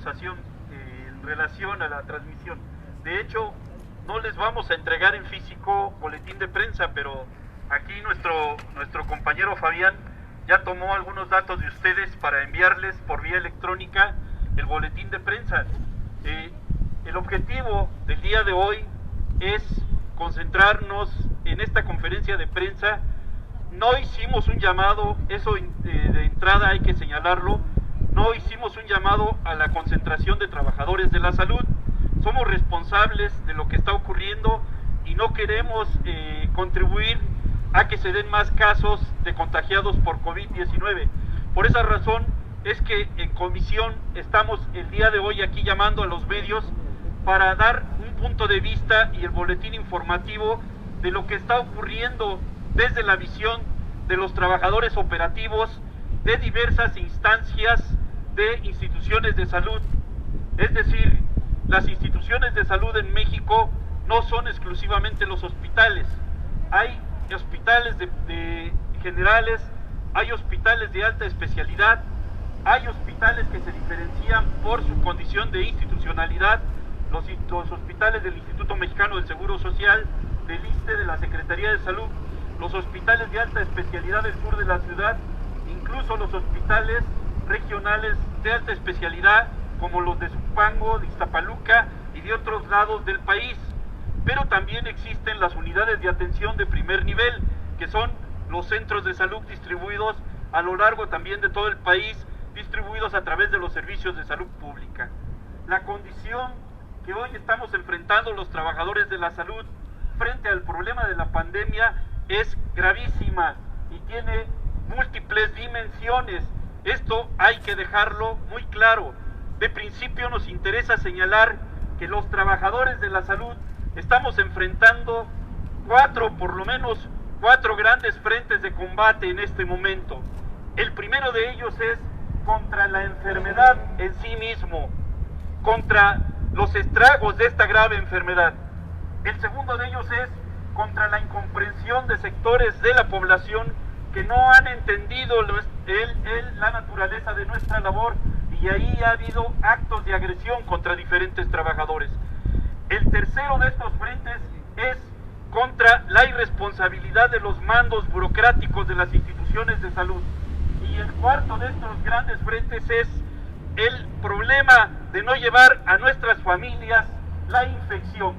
acusación en relación a la transmisión. De hecho, no les vamos a entregar en físico boletín de prensa, pero aquí nuestro compañero Fabián ya tomó algunos datos de ustedes para enviarles por vía electrónica el boletín de prensa. El objetivo del día de hoy es concentrarnos en esta conferencia de prensa. No hicimos un llamado, eso de entrada hay que señalarlo, no hicimos un llamado a la concentración de trabajadores de la salud. Somos responsables de lo que está ocurriendo y no queremos contribuir a que se den más casos de contagiados por COVID-19. Por esa razón es que en comisión estamos el día de hoy aquí llamando a los medios para dar un punto de vista y el boletín informativo de lo que está ocurriendo desde la visión de los trabajadores operativos de diversas instancias de instituciones de salud. Es decir, las instituciones de salud en México no son exclusivamente los hospitales. Hay hospitales de generales, hay hospitales de alta especialidad, hay hospitales que se diferencian por su condición de institucionalidad, los hospitales del Instituto Mexicano del Seguro Social, del ISSSTE, de la Secretaría de Salud, los hospitales de alta especialidad del sur de la ciudad, incluso los hospitales regionales de alta especialidad como los de Zumpango, de Iztapaluca y de otros lados del país. Pero también existen las unidades de atención de primer nivel, que son los centros de salud distribuidos a lo largo también de todo el país, distribuidos a través de los servicios de salud pública. La condición que hoy estamos enfrentando los trabajadores de la salud frente al problema de la pandemia es gravísima y tiene múltiples dimensiones. Esto hay que dejarlo muy claro. De principio nos interesa señalar que los trabajadores de la salud estamos enfrentando por lo menos cuatro grandes frentes de combate en este momento. El primero de ellos es contra la enfermedad en sí mismo, contra los estragos de esta grave enfermedad. El segundo de ellos es contra la incomprensión de sectores de la población que no han entendido la naturaleza de nuestra labor, y ahí ha habido actos de agresión contra diferentes trabajadores. El tercero de estos frentes es contra la irresponsabilidad de los mandos burocráticos de las instituciones de salud. Y el cuarto de estos grandes frentes es el problema de no llevar a nuestras familias la infección.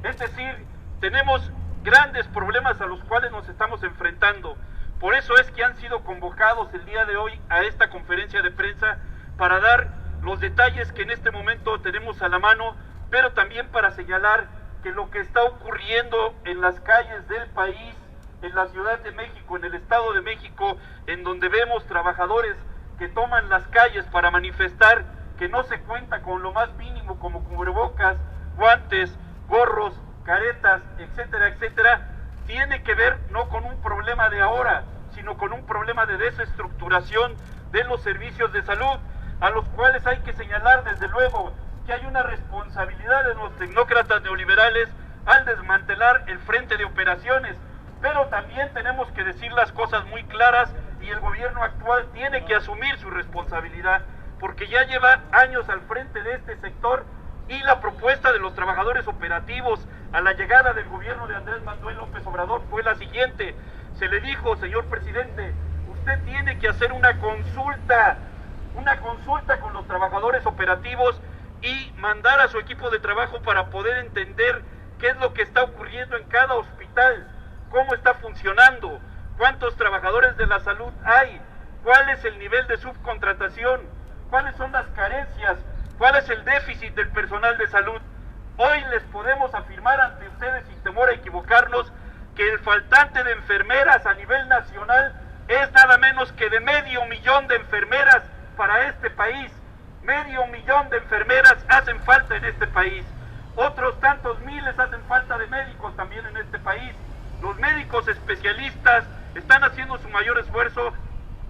Es decir, tenemos grandes problemas a los cuales nos estamos enfrentando. Por eso es que han sido convocados el día de hoy a esta conferencia de prensa para dar los detalles que en este momento tenemos a la mano, pero también para señalar que lo que está ocurriendo en las calles del país, en la Ciudad de México, en el Estado de México, en donde vemos trabajadores que toman las calles para manifestar que no se cuenta con lo más mínimo como cubrebocas, guantes, gorros, caretas, etcétera, etcétera, tiene que ver no con un problema de ahora, sino con un problema de desestructuración de los servicios de salud, a los cuales hay que señalar desde luego que hay una responsabilidad de los tecnócratas neoliberales al desmantelar el frente de operaciones, pero también tenemos que decir las cosas muy claras y el gobierno actual tiene que asumir su responsabilidad, porque ya lleva años al frente de este sector. Y la propuesta de los trabajadores operativos a la llegada del gobierno de Andrés Manuel López Obrador fue la siguiente: se le dijo, señor presidente, usted tiene que hacer una consulta con los trabajadores operativos y mandar a su equipo de trabajo para poder entender qué es lo que está ocurriendo en cada hospital, cómo está funcionando, cuántos trabajadores de la salud hay, cuál es el nivel de subcontratación, cuáles son las carencias, cuál es el déficit del personal de salud. Hoy les podemos afirmar ante ustedes, sin temor a equivocarnos, que el faltante de enfermeras a nivel nacional es nada menos que de 500,000 de enfermeras para este país. 500,000 de enfermeras hacen falta en este país. Otros tantos miles hacen falta de médicos también en este país. Los médicos especialistas están haciendo su mayor esfuerzo,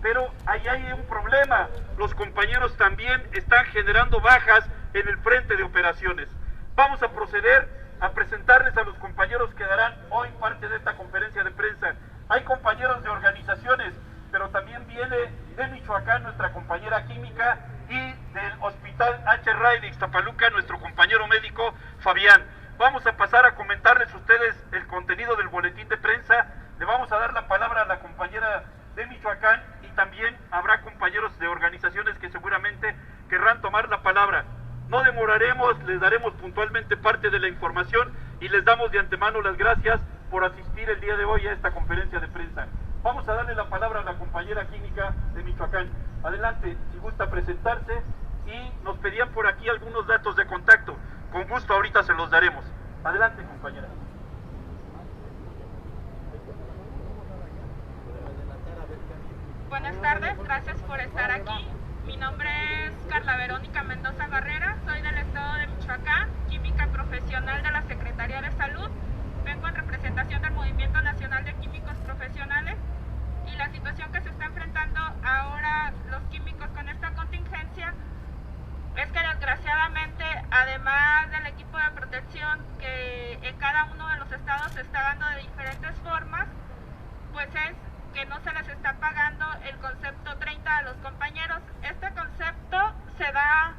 pero ahí hay un problema. Los compañeros también están generando bajas en el frente de operaciones. Vamos a proceder a presentarles a los compañeros que darán hoy parte de esta conferencia de prensa. Hay compañeros de organizaciones, pero también viene de Michoacán nuestra compañera química y del hospital Hospital H. Ray de Ixtapaluca, nuestro compañero médico Fabián. Vamos a pasar a comentarles a ustedes el contenido del boletín de prensa. Le vamos a dar la palabra a la compañera de Michoacán y también habrá compañeros de organizaciones que seguramente querrán tomar la palabra. No demoraremos, les daremos puntualmente parte de la información y les damos de antemano las gracias por asistir el día de hoy a esta conferencia de prensa. Vamos a darle la palabra a la compañera química de Michoacán. Adelante, si gusta presentarse, y nos pedían por aquí algunos datos de contacto. Con gusto ahorita se los daremos. Adelante, compañera. Buenas tardes, gracias por estar aquí. Mi nombre es Carla Verónica Mendoza Barrera, soy del estado de Michoacán, química profesional de la Secretaría de Salud. Vengo en representación del Movimiento Nacional de Químicos Profesionales, y la situación que se está enfrentando ahora los químicos con esta contingencia es que desgraciadamente, además del equipo de protección que en cada uno de los estados se está dando de diferentes formas, pues es que no se les está pagando el concepto 30 a los compañeros. Este concepto se da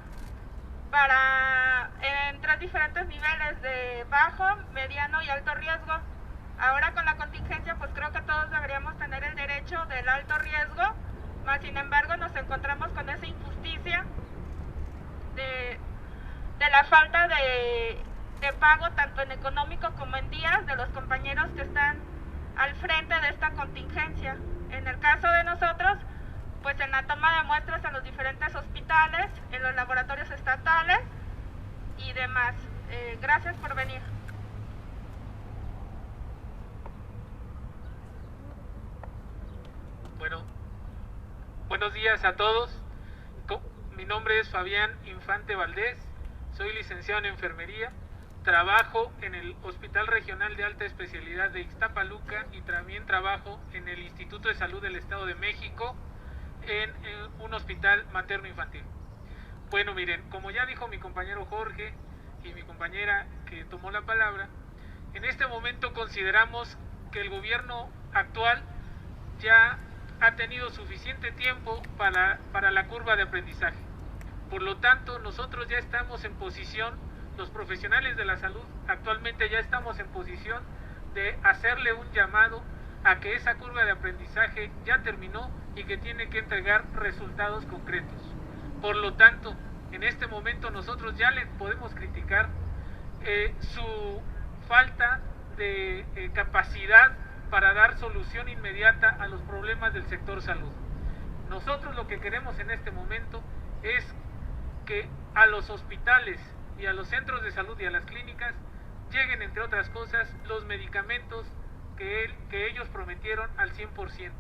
en 3 diferentes niveles, de bajo, mediano y alto riesgo. Ahora con la contingencia pues creo que todos deberíamos tener el derecho del alto riesgo, mas sin embargo nos encontramos con esa injusticia de la falta de pago tanto en económico como en días de los compañeros que están al frente de esta contingencia. En el caso de nosotros, pues en la toma de muestras en los diferentes hospitales, en los laboratorios estatales y demás. Gracias por venir. Bueno, buenos días a todos. Mi nombre es Fabián Infante Valdés, soy licenciado en enfermería, trabajo en el Hospital Regional de Alta Especialidad de Ixtapaluca y también trabajo en el Instituto de Salud del Estado de México en un hospital materno infantil. Bueno, miren, como ya dijo mi compañero Jorge y mi compañera que tomó la palabra, en este momento consideramos que el gobierno actual ya ha tenido suficiente tiempo para la curva de aprendizaje. Por lo tanto, nosotros ya estamos en posición, los profesionales de la salud actualmente ya estamos en posición de hacerle un llamado a que esa curva de aprendizaje ya terminó y que tiene que entregar resultados concretos. Por lo tanto, en este momento nosotros ya le podemos criticar su falta de capacidad para dar solución inmediata a los problemas del sector salud. Nosotros lo que queremos en este momento es que a los hospitales y a los centros de salud y a las clínicas lleguen, entre otras cosas, los medicamentos que ellos prometieron al 100%.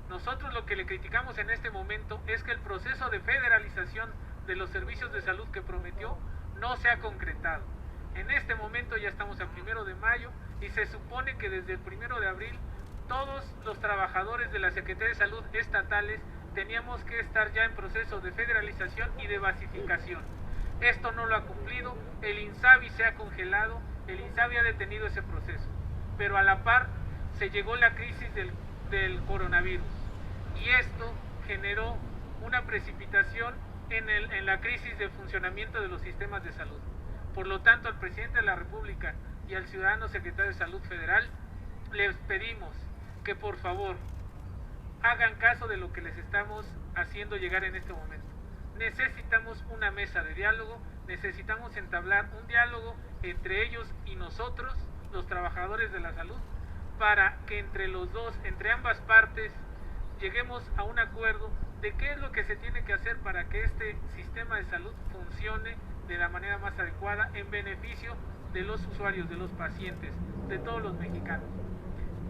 Nosotros lo que le criticamos en este momento es que el proceso de federalización de los servicios de salud que prometió no se ha concretado. En este momento ya estamos a 1 de mayo y se supone que desde el 1 de abril todos los trabajadores de la Secretaría de Salud estatales teníamos que estar ya en proceso de federalización y de basificación. Esto no lo ha cumplido, el INSABI se ha congelado, el INSABI ha detenido ese proceso, pero a la par se llegó la crisis del coronavirus y esto generó una precipitación en la crisis de funcionamiento de los sistemas de salud. Por lo tanto, al presidente de la República y al ciudadano secretario de Salud Federal les pedimos que por favor hagan caso de lo que les estamos haciendo llegar en este momento. Necesitamos una mesa de diálogo, necesitamos entablar un diálogo entre ellos y nosotros, los trabajadores de la salud, para que entre ambas partes, lleguemos a un acuerdo de qué es lo que se tiene que hacer para que este sistema de salud funcione de la manera más adecuada en beneficio de los usuarios, de los pacientes, de todos los mexicanos.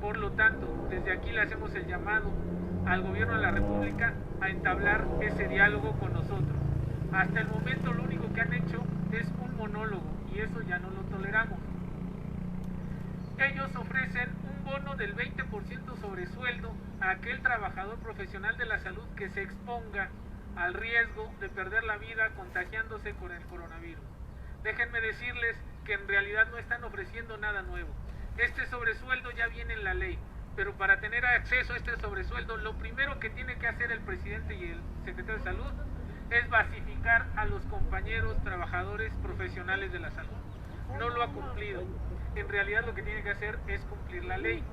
Por lo tanto, desde aquí le hacemos el llamado al gobierno de la República a entablar ese diálogo con nosotros. Hasta el momento lo único que han hecho es un monólogo y eso ya no lo toleramos. Ellos ofrecen un bono del 20% sobre sueldo a aquel trabajador profesional de la salud que se exponga al riesgo de perder la vida contagiándose con el coronavirus. Déjenme decirles que en realidad no están ofreciendo nada nuevo. Este sobresueldo ya viene en la ley, pero para tener acceso a este sobresueldo, lo primero que tiene que hacer el presidente y el secretario de Salud es basificar a los compañeros trabajadores profesionales de la salud. No lo ha cumplido. En realidad lo que tiene que hacer es cumplir la ley.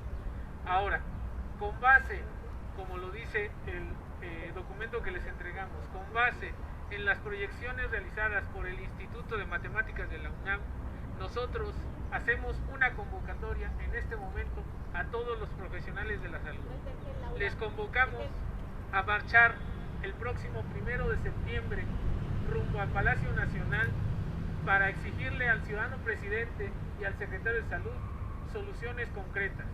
Ahora, con base, como lo dice el documento que les entregamos, con base en las proyecciones realizadas por el Instituto de Matemáticas de la UNAM, nosotros hacemos una convocatoria en este momento a todos los profesionales de la salud. Les convocamos a marchar el próximo 1 de septiembre rumbo al Palacio Nacional para exigirle al ciudadano presidente y al secretario de Salud soluciones concretas.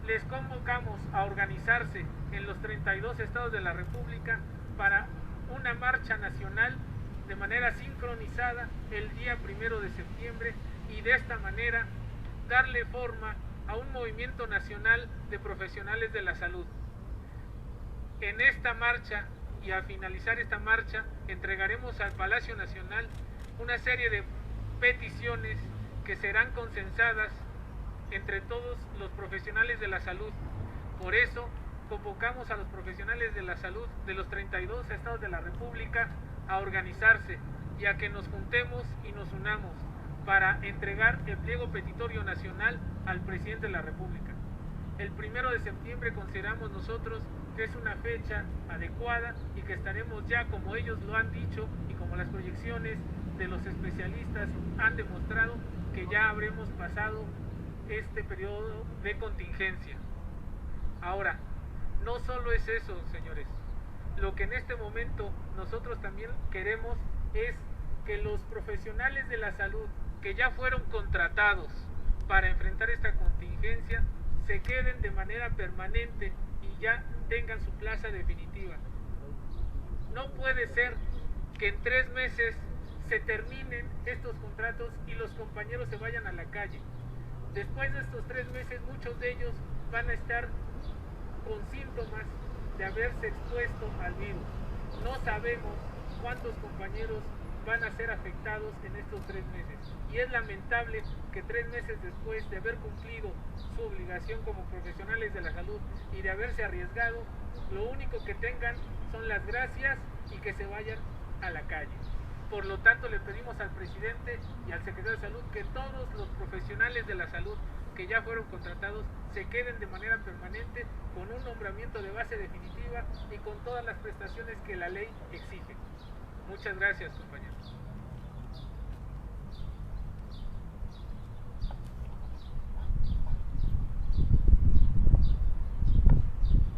Les convocamos a organizarse en los 32 estados de la República para una marcha nacional de manera sincronizada el día 1 de septiembre y de esta manera darle forma a un movimiento nacional de profesionales de la salud. En esta marcha y al finalizar esta marcha entregaremos al Palacio Nacional una serie de peticiones que serán consensadas entre todos los profesionales de la salud. Por eso convocamos a los profesionales de la salud de los 32 estados de la República a organizarse y a que nos juntemos y nos unamos para entregar el pliego petitorio nacional al presidente de la República. El 1 de septiembre consideramos nosotros que es una fecha adecuada y que estaremos ya, como ellos lo han dicho y como las proyecciones de los especialistas han demostrado, que ya habremos pasado este periodo de contingencia. Ahora, no solo es eso, señores. Lo que en este momento nosotros también queremos es que los profesionales de la salud que ya fueron contratados para enfrentar esta contingencia se queden de manera permanente y ya tengan su plaza definitiva. No puede ser que en 3 meses se terminen estos contratos y los compañeros se vayan a la calle. Después de estos 3 meses, muchos de ellos van a estar con síntomas de haberse expuesto al virus. No sabemos cuántos compañeros van a ser afectados en estos 3 meses. Y es lamentable que 3 meses después de haber cumplido su obligación como profesionales de la salud y de haberse arriesgado, lo único que tengan son las gracias y que se vayan a la calle. Por lo tanto, le pedimos al presidente y al secretario de Salud que todos los profesionales de la salud que ya fueron contratados se queden de manera permanente con un nombramiento de base definitiva y con todas las prestaciones que la ley exige. Muchas gracias, compañeros.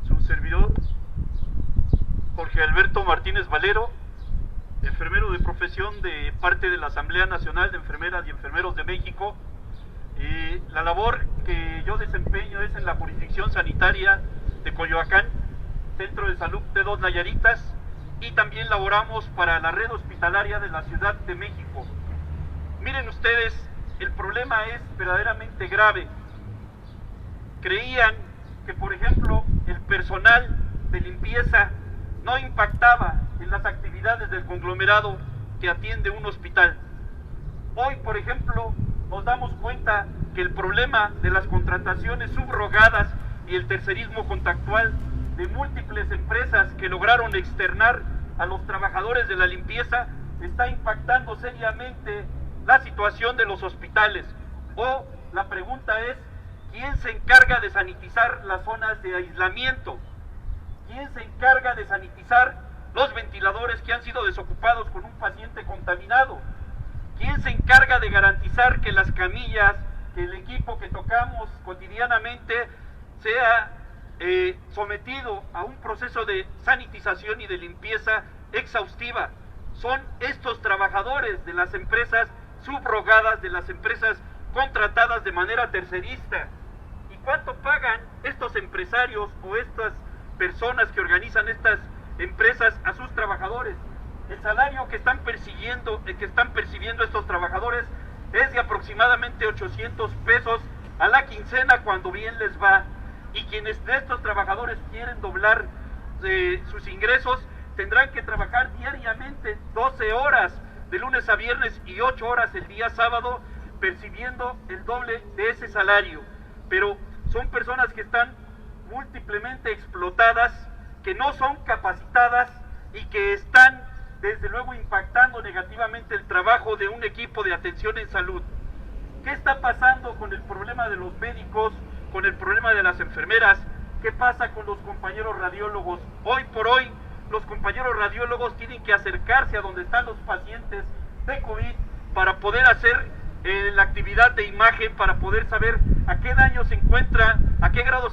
Su servidor, Jorge Alberto Martínez Valero, enfermero de profesión de parte de la Asamblea Nacional de Enfermeras y Enfermeros de México. La labor que yo desempeño es en la jurisdicción sanitaria de Coyoacán, Centro de Salud de Dos Nayaritas, y también laboramos para la red hospitalaria de la Ciudad de México. Miren ustedes, el problema es verdaderamente grave. Creían que, por ejemplo, el personal de limpieza no impactaba en las actividades del conglomerado que atiende un hospital. Hoy, por ejemplo, nos damos cuenta que el problema de las contrataciones subrogadas y el tercerismo contractual de múltiples empresas que lograron externar a los trabajadores de la limpieza está impactando seriamente la situación de los hospitales. O la pregunta es, ¿quién se encarga de sanitizar las zonas de aislamiento? ¿Quién se encarga de sanitizar los ventiladores que han sido desocupados con un paciente contaminado? ¿Quién se encarga de garantizar que las camillas, que el equipo que tocamos cotidianamente sea sometido a un proceso de sanitización y de limpieza exhaustiva? Son estos trabajadores de las empresas subrogadas, de las empresas contratadas de manera tercerista. ¿Y cuánto pagan estos empresarios o estas personas que organizan estas empresas a sus trabajadores? El salario que están percibiendo estos trabajadores es de aproximadamente 800 pesos a la quincena cuando bien les va. Y quienes de estos trabajadores quieren doblar sus ingresos tendrán que trabajar diariamente 12 horas de lunes a viernes y 8 horas el día sábado, percibiendo el doble de ese salario. Pero son personas que están múltiplemente explotadas, que no son capacitadas y que están desde luego impactando negativamente el trabajo de un equipo de atención en salud. ¿Qué está pasando con el problema de los médicos, con el problema de las enfermeras? ¿Qué pasa con los compañeros radiólogos? Hoy por hoy, los compañeros radiólogos tienen que acercarse a donde están los pacientes de COVID para poder hacer la actividad de imagen, para poder saber a qué grado se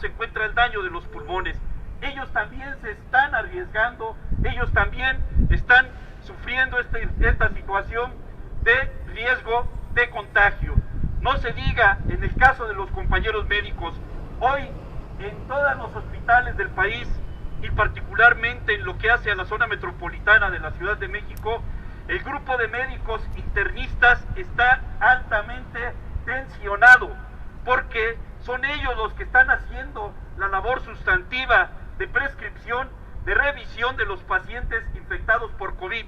encuentra el daño de los pulmones. Ellos también se están arriesgando, ellos también están sufriendo esta situación de riesgo de contagio. No se diga en el caso de los compañeros médicos. Hoy en todos los hospitales del país y particularmente en lo que hace a la zona metropolitana de la Ciudad de México, el grupo de médicos internistas está altamente tensionado porque son ellos los que están haciendo la labor sustantiva de prescripción, de revisión de los pacientes infectados por COVID.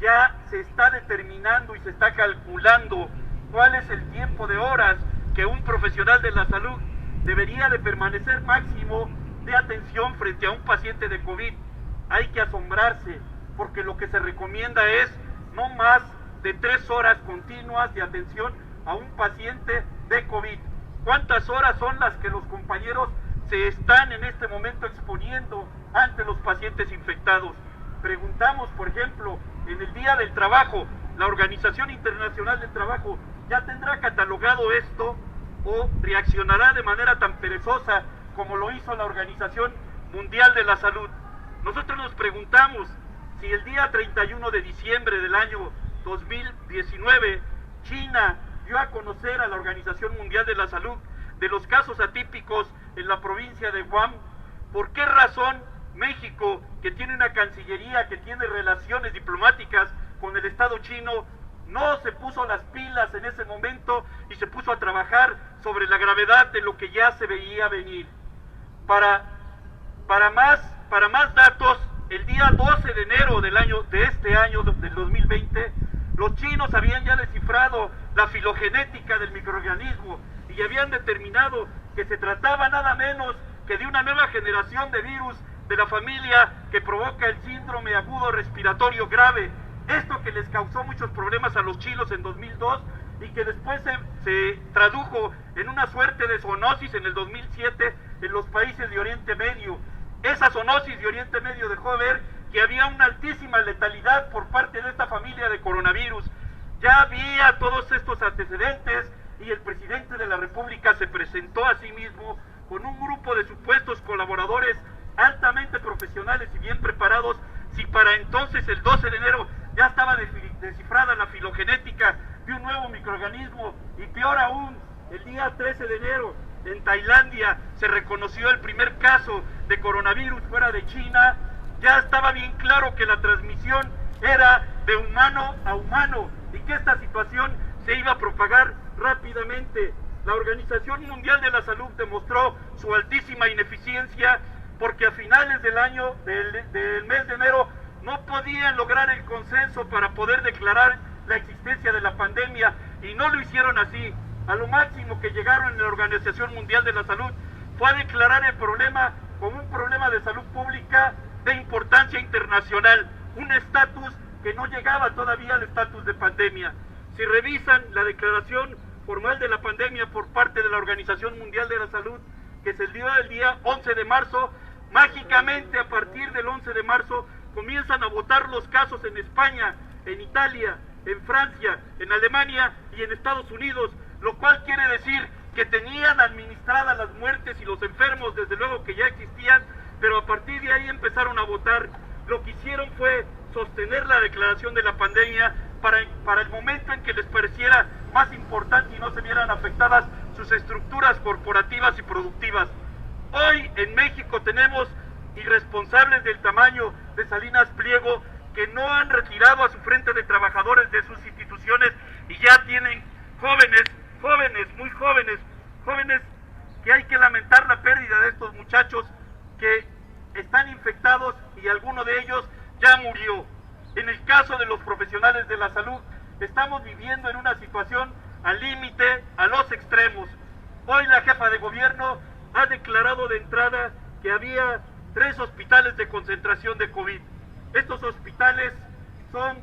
Ya se está determinando y se está calculando cuál es el tiempo de horas que un profesional de la salud debería de permanecer máximo de atención frente a un paciente de COVID. Hay que asombrarse, porque lo que se recomienda es no más de 3 horas continuas de atención a un paciente de COVID. ¿Cuántas horas son las que los compañeros se están en este momento exponiendo ante los pacientes infectados? Preguntamos, por ejemplo, en el Día del Trabajo, la Organización Internacional del Trabajo ya tendrá catalogado esto o reaccionará de manera tan perezosa como lo hizo la Organización Mundial de la Salud. Nosotros nos preguntamos si el día 31 de diciembre del año 2019 China dio a conocer a la Organización Mundial de la Salud de los casos atípicos en la provincia de Guam. ¿Por qué razón México, que tiene una cancillería, que tiene relaciones diplomáticas con el Estado chino, no se puso las pilas en ese momento y se puso a trabajar sobre la gravedad de lo que ya se veía venir? Para más datos, el día 12 de enero del del 2020, los chinos habían ya descifrado la filogenética del microorganismo y habían determinado que se trataba nada menos que de una nueva generación de virus de la familia que provoca el síndrome agudo respiratorio grave. Esto que les causó muchos problemas a los chinos en 2002 y que después se tradujo en una suerte de zoonosis en el 2007 en los países de Oriente Medio. Esa zoonosis de Oriente Medio dejó ver que había una altísima letalidad por parte de esta familia de coronavirus. Ya había todos estos antecedentes y el presidente de la República se presentó a sí mismo con un grupo de supuestos colaboradores altamente profesionales y bien preparados. Si para entonces, el 12 de enero, ya estaba descifrada la filogenética de un nuevo microorganismo, y peor aún, el día 13 de enero en Tailandia se reconoció el primer caso de coronavirus fuera de China, ya estaba bien claro que la transmisión era de humano a humano y que esta situación se iba a propagar rápidamente. La Organización Mundial de la Salud demostró su altísima ineficiencia porque a finales del mes de enero no podían lograr el consenso para poder declarar la existencia de la pandemia, y no lo hicieron así. A lo máximo que llegaron en la Organización Mundial de la Salud fue a declarar el problema como un problema de salud pública de importancia internacional, un estatus que no llegaba todavía al estatus de pandemia. Si revisan la declaración formal de la pandemia por parte de la Organización Mundial de la Salud, que se dio el día 11 de marzo, mágicamente a partir del 11 de marzo comienzan a votar los casos en España, en Italia, en Francia, en Alemania y en Estados Unidos, lo cual quiere decir que tenían administradas las muertes y los enfermos, desde luego que ya existían, pero a partir de ahí empezaron a votar. Lo que hicieron fue sostener la declaración de la pandemia para el momento en que les pareciera más importante y no se vieran afectadas sus estructuras corporativas y productivas. Hoy en México tenemos irresponsables del tamaño de Salinas Pliego que no han retirado a su frente de trabajadores de sus instituciones y ya tienen muy jóvenes que hay que lamentar la pérdida de estos muchachos que están infectados y alguno de ellos ya murió. En el caso de los profesionales de la salud, estamos viviendo en una situación al límite, a los extremos. Hoy la jefa de gobierno ha declarado de entrada que había 3 hospitales de concentración de COVID. Estos hospitales son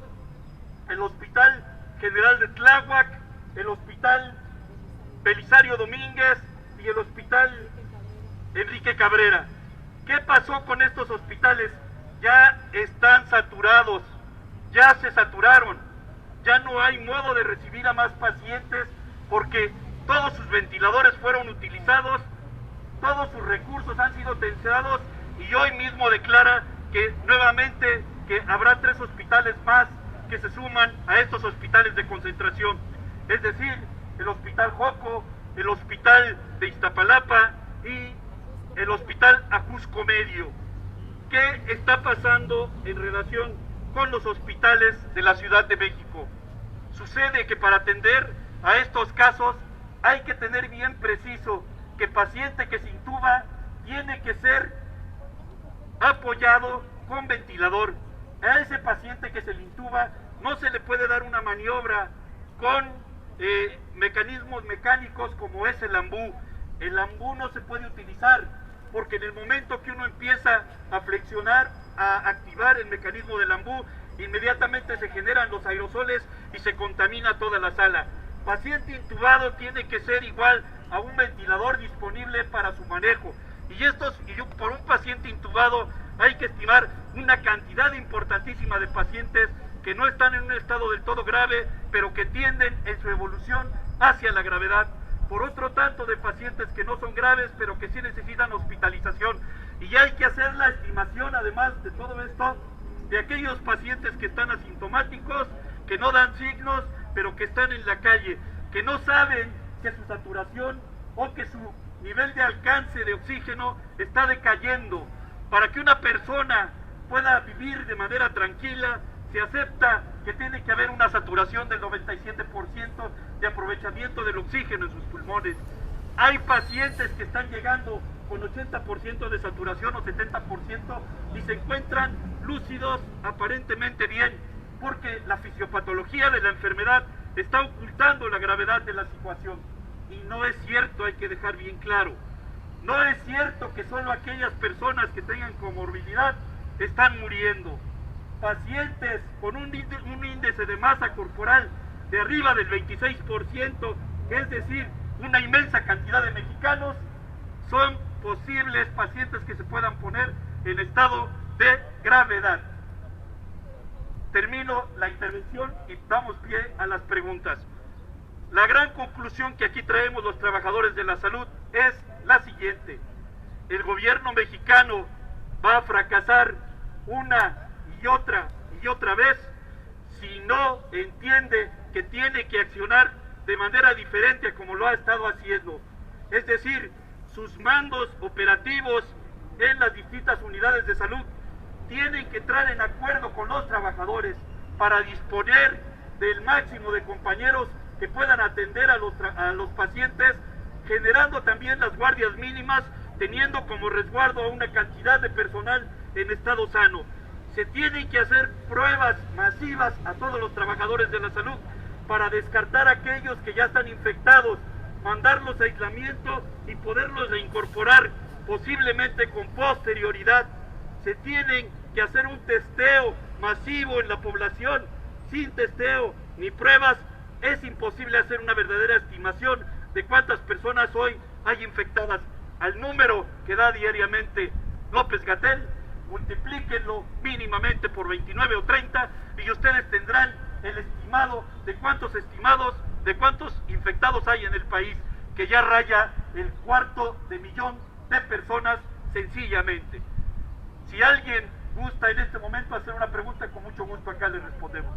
el Hospital General de Tláhuac, el Hospital Belisario Domínguez y el Hospital Enrique Cabrera. ¿Qué pasó con estos hospitales? Ya están saturados, ya se saturaron, ya no hay modo de recibir a más pacientes porque todos sus ventiladores fueron utilizados, todos sus recursos han sido tensados y hoy mismo declara que nuevamente que habrá 3 hospitales más que se suman a estos hospitales de concentración, es decir, el Hospital Joco, el Hospital de Iztapalapa y el Hospital Ajusco Medio. ¿Qué está pasando en relación con los hospitales de la Ciudad de México? Sucede que para atender a estos casos hay que tener bien preciso que paciente que se intuba tiene que ser apoyado con ventilador. A ese paciente que se le intuba no se le puede dar una maniobra con mecanismos mecánicos como es el ambú. El ambú no se puede utilizar porque en el momento que uno empieza a flexionar, a activar el mecanismo del ambú, inmediatamente se generan los aerosoles y se contamina toda la sala. Paciente intubado tiene que ser igual a un ventilador disponible para su manejo. Y por un paciente intubado hay que estimar una cantidad importantísima de pacientes que no están en un estado del todo grave, pero que tienden en su evolución hacia la gravedad. Por otro tanto de pacientes que no son graves, pero que sí necesitan hospitalización. Y hay que hacer la estimación, además de todo esto, de aquellos pacientes que están asintomáticos, que no dan signos, pero que están en la calle, que no saben que su saturación o que su nivel de alcance de oxígeno está decayendo. Para que una persona pueda vivir de manera tranquila, se acepta que tiene que haber una saturación del 97% de aprovechamiento del oxígeno en sus pulmones. Hay pacientes que están llegando con 80% de saturación o 70% y se encuentran lúcidos aparentemente bien, porque la fisiopatología de la enfermedad está ocultando la gravedad de la situación. Y no es cierto, hay que dejar bien claro, no es cierto que solo aquellas personas que tengan comorbilidad están muriendo. Pacientes con un índice de masa corporal de arriba del 26%, es decir, una inmensa cantidad de mexicanos, son posibles pacientes que se puedan poner en estado de gravedad. Termino la intervención y damos pie a las preguntas. La gran conclusión que aquí traemos los trabajadores de la salud es la siguiente: el gobierno mexicano va a fracasar una y otra vez si no entiende que tiene que accionar de manera diferente a como lo ha estado haciendo. Es decir, sus mandos operativos en las distintas unidades de salud tienen que entrar en acuerdo con los trabajadores para disponer del máximo de compañeros que puedan atender a los pacientes, generando también las guardias mínimas, teniendo como resguardo a una cantidad de personal en estado sano. Se tienen que hacer pruebas masivas a todos los trabajadores de la salud para descartar a aquellos que ya están infectados, mandarlos a aislamiento y poderlos reincorporar posiblemente con posterioridad. Se tienen que hacer un testeo masivo en la población. Sin testeo ni pruebas es imposible hacer una verdadera estimación de cuántas personas hoy hay infectadas. Al número que da diariamente López-Gatell, multiplíquenlo mínimamente por 29 o 30 y ustedes tendrán el estimado de cuántos infectados hay en el país, que ya raya el 250,000 de personas sencillamente. Si alguien gusta en este momento hacer una pregunta, con mucho gusto acá le respondemos.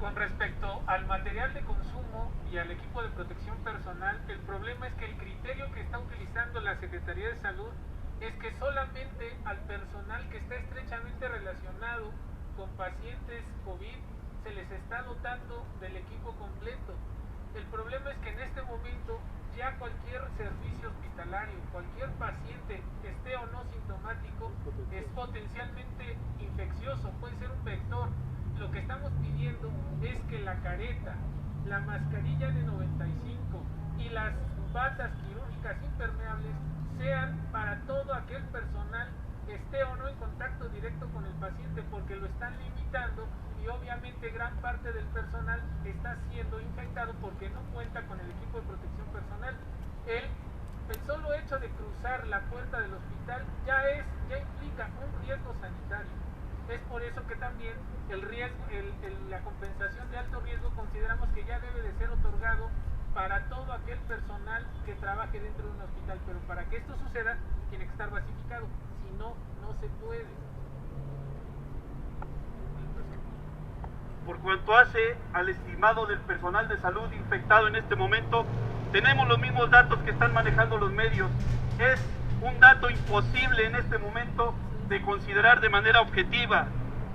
Con respecto al material de consumo y al equipo de protección personal, el problema es que el criterio que está utilizando la Secretaría de Salud es que solamente al personal que está estrechamente relacionado con pacientes COVID se les está dotando del equipo completo. El problema es que en este momento ya cualquier servicio hospitalario, cualquier paciente, esté o no sintomático, es potencialmente infeccioso, puede ser un vector. Lo que estamos pidiendo es que la careta, la mascarilla N95 y las batas quirúrgicas impermeables sean para todo aquel personal que esté o no en contacto directo con el paciente, porque lo están limitando y obviamente gran parte del personal está siendo infectado porque no cuenta con el equipo de protección personal. El solo hecho de cruzar la puerta del hospital ya implica un riesgo sanitario. Es por eso que también la compensación de alto riesgo consideramos que ya debe de ser otorgado para todo aquel personal que trabaje dentro de un hospital, pero para que esto suceda tiene que estar basificado, si no, no se puede. Por cuanto hace al estimado del personal de salud infectado en este momento, tenemos los mismos datos que están manejando los medios. Es un dato imposible en este momento de considerar de manera objetiva,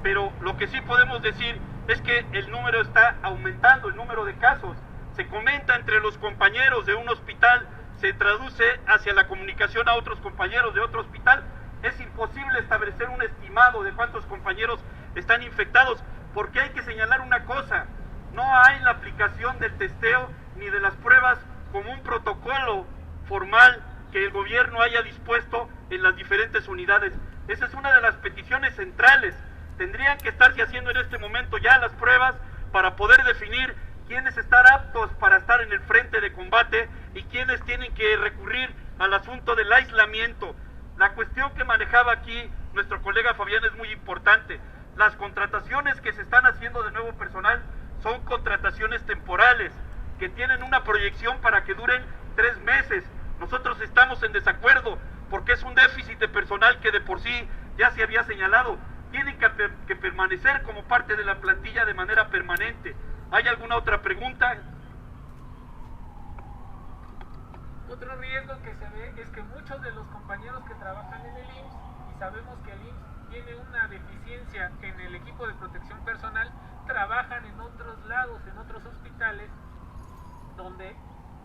pero lo que sí podemos decir es que el número está aumentando, el número de casos. Se comenta entre los compañeros de un hospital, se traduce hacia la comunicación a otros compañeros de otro hospital. Es imposible establecer un estimado de cuántos compañeros están infectados, porque hay que señalar una cosa: no hay la aplicación del testeo ni de las pruebas como un protocolo formal que el gobierno haya dispuesto en las diferentes unidades. Esa es una de las peticiones centrales. Tendrían que estarse haciendo en este momento ya las pruebas para poder definir quiénes están aptos para estar en el frente de combate y quiénes tienen que recurrir al asunto del aislamiento. La cuestión que manejaba aquí nuestro colega Fabián es muy importante. Las contrataciones que se están haciendo de nuevo personal son contrataciones temporales, que tienen una proyección para que duren 3 meses. Nosotros estamos en desacuerdo, porque es un déficit de personal que de por sí ya se había señalado. Tienen que permanecer como parte de la plantilla de manera permanente. ¿Hay alguna otra pregunta? Otro riesgo que se ve es que muchos de los compañeros que trabajan en el IMSS, y sabemos que el IMSS tiene una deficiencia en el equipo de protección personal, trabajan en otros lados, en otros hospitales, donde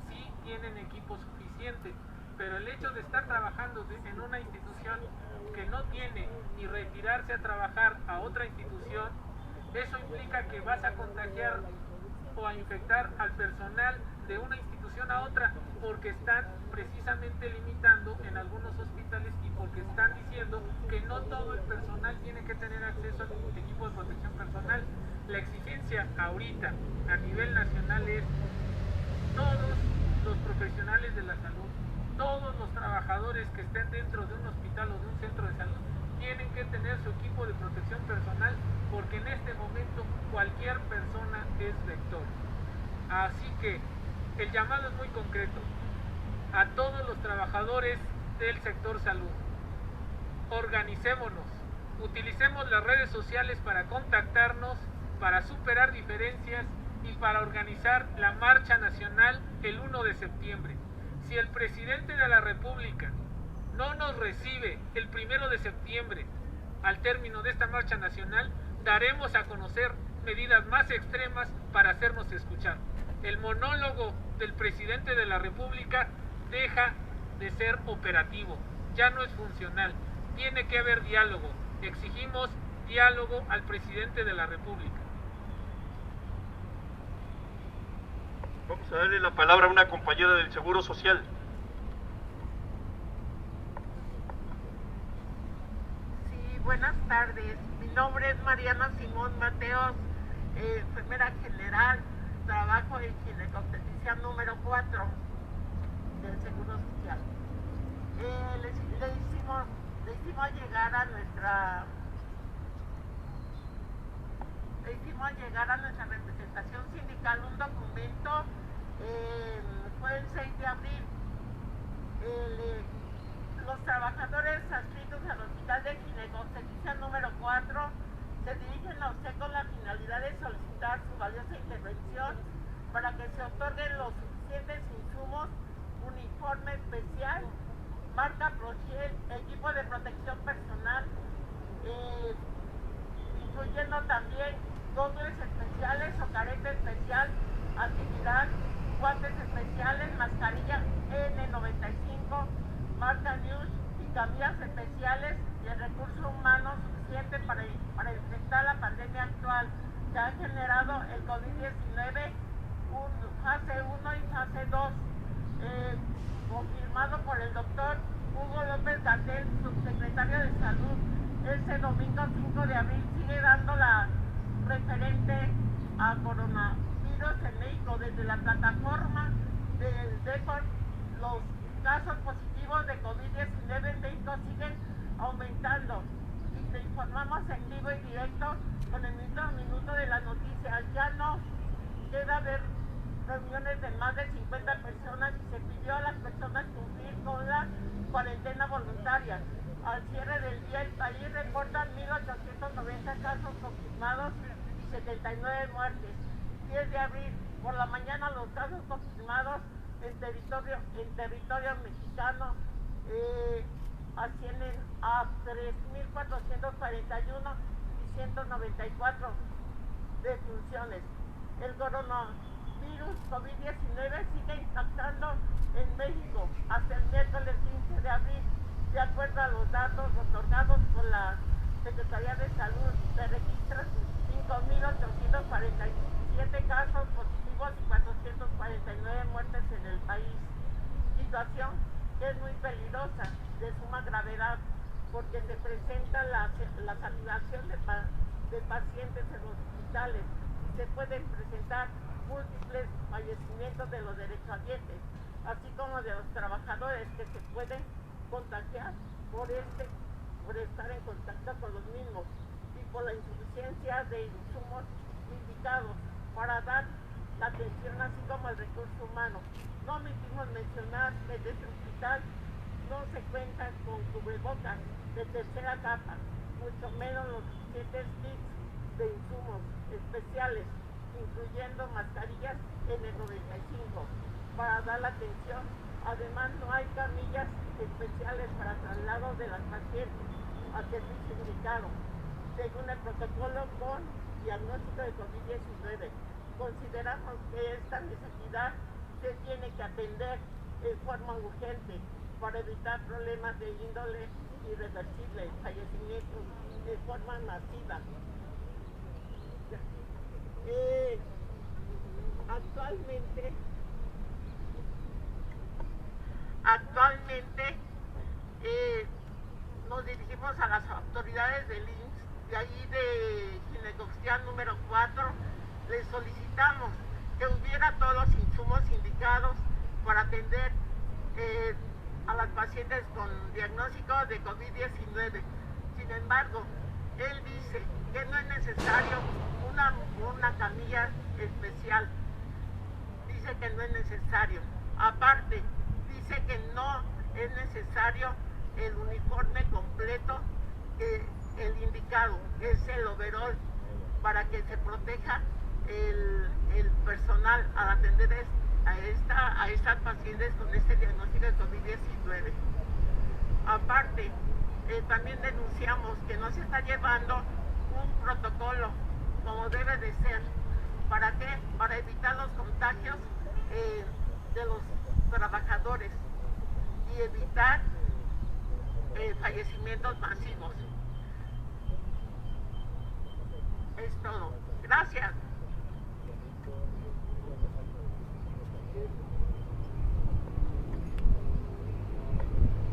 sí tienen equipo suficiente, pero el hecho de estar trabajando en una institución que no tiene, y retirarse a trabajar a otra institución, eso implica que vas a contagiar o a infectar al personal de una institución a otra, porque están precisamente limitando en algunos hospitales y porque están diciendo que no todo el personal tiene que tener acceso al equipo de protección personal. La exigencia ahorita a nivel nacional es: todos los profesionales de la salud, todos los trabajadores que estén dentro de un hospital o de un centro de salud tienen que tener su equipo de protección personal, porque en este momento cualquier persona es vector. Así que el llamado es muy concreto a todos los trabajadores del sector salud: organicémonos, utilicemos las redes sociales para contactarnos, para superar diferencias y para organizar la marcha nacional el 1 de septiembre. Si el presidente de la República no nos recibe el 1 de septiembre, al término de esta marcha nacional, daremos a conocer medidas más extremas para hacernos escuchar. El monólogo del presidente de la República deja de ser operativo, ya no es funcional. Tiene que haber diálogo. Exigimos diálogo al presidente de la República. Vamos a darle la palabra a una compañera del Seguro Social. Sí, buenas tardes. Mi nombre es Mariana Simón Mateos, enfermera general. Trabajo en ginecobstetricia número 4 del Seguro Social. Le hicimos llegar a nuestra representación sindical un documento. Fue el 6 de abril. Los trabajadores adscritos al Hospital de Ginecobstetricia número 4 se dirigen a usted con la finalidad de solicitar su valiosa intervención para que se otorguen los suficientes insumos, uniforme especial, marca Progiel, equipo de protección personal, incluyendo también gogles especiales o careta especial, actividad, guantes especiales, mascarilla N95, marca News y camillas especiales y el recurso humano suficiente para enfrentar la pandemia actual que ha generado el COVID-19, fase 1 y fase 2, confirmado por el doctor Hugo López-Gatell, subsecretario de Salud. Este domingo 5 de abril sigue dando la referente a coronavirus en México. Desde la plataforma del DECON, los casos positivos de COVID-19 en México siguen aumentando. Y te informamos en vivo y directo con el minuto a minuto de las noticias. Ya no queda ver reuniones de más de 50 personas y se pidió a las personas cumplir con la cuarentena voluntaria. Al cierre del día, el país reporta 1.890 casos confirmados y 79 muertes. 10 de abril, por la mañana, los casos confirmados en territorio mexicano ascienden a 3.441 y 194 defunciones. El coronavirus COVID-19 sigue impactando en México hasta el miércoles 15 de abril. De acuerdo a los datos otorgados por la Secretaría de Salud, se registran 5.847 casos positivos y 449 muertes en el país. Situación que es muy peligrosa, de suma gravedad, porque se presenta la saturación de pacientes en los hospitales y se pueden presentar múltiples fallecimientos de los derechohabientes, así como de los trabajadores que se pueden contagiar por estar en contacto con los mismos y por la insuficiencia de insumos indicados para dar la atención, así como el recurso humano. No omitimos mencionar que desde el hospital no se cuenta con cubrebocas de tercera capa, mucho menos los suficientes kits de insumos especiales, incluyendo mascarillas N95 para dar la atención. Además, no hay camillas especiales para traslado de las pacientes al servicio indicado, según el protocolo con diagnóstico de COVID-19. Consideramos que esta necesidad se tiene que atender en forma urgente para evitar problemas de índole irreversible, fallecimientos de forma masiva. Actualmente nos dirigimos a las autoridades del IMSS, de ahí de Ginecostián número 4, les solicitamos que hubiera todos los insumos indicados para atender a las pacientes con diagnóstico de COVID-19. Sin embargo, él dice que no es necesario una camilla especial. Dice que no es necesario. Aparte, dice que no es necesario el uniforme completo, el indicado es el overall, para que se proteja el personal al atender a estas pacientes con este diagnóstico de COVID-19. Aparte, también denunciamos que no se está llevando un protocolo como debe de ser. ¿Para qué? Para evitar los contagios de los trabajadores y evitar fallecimientos masivos. Es todo. Gracias.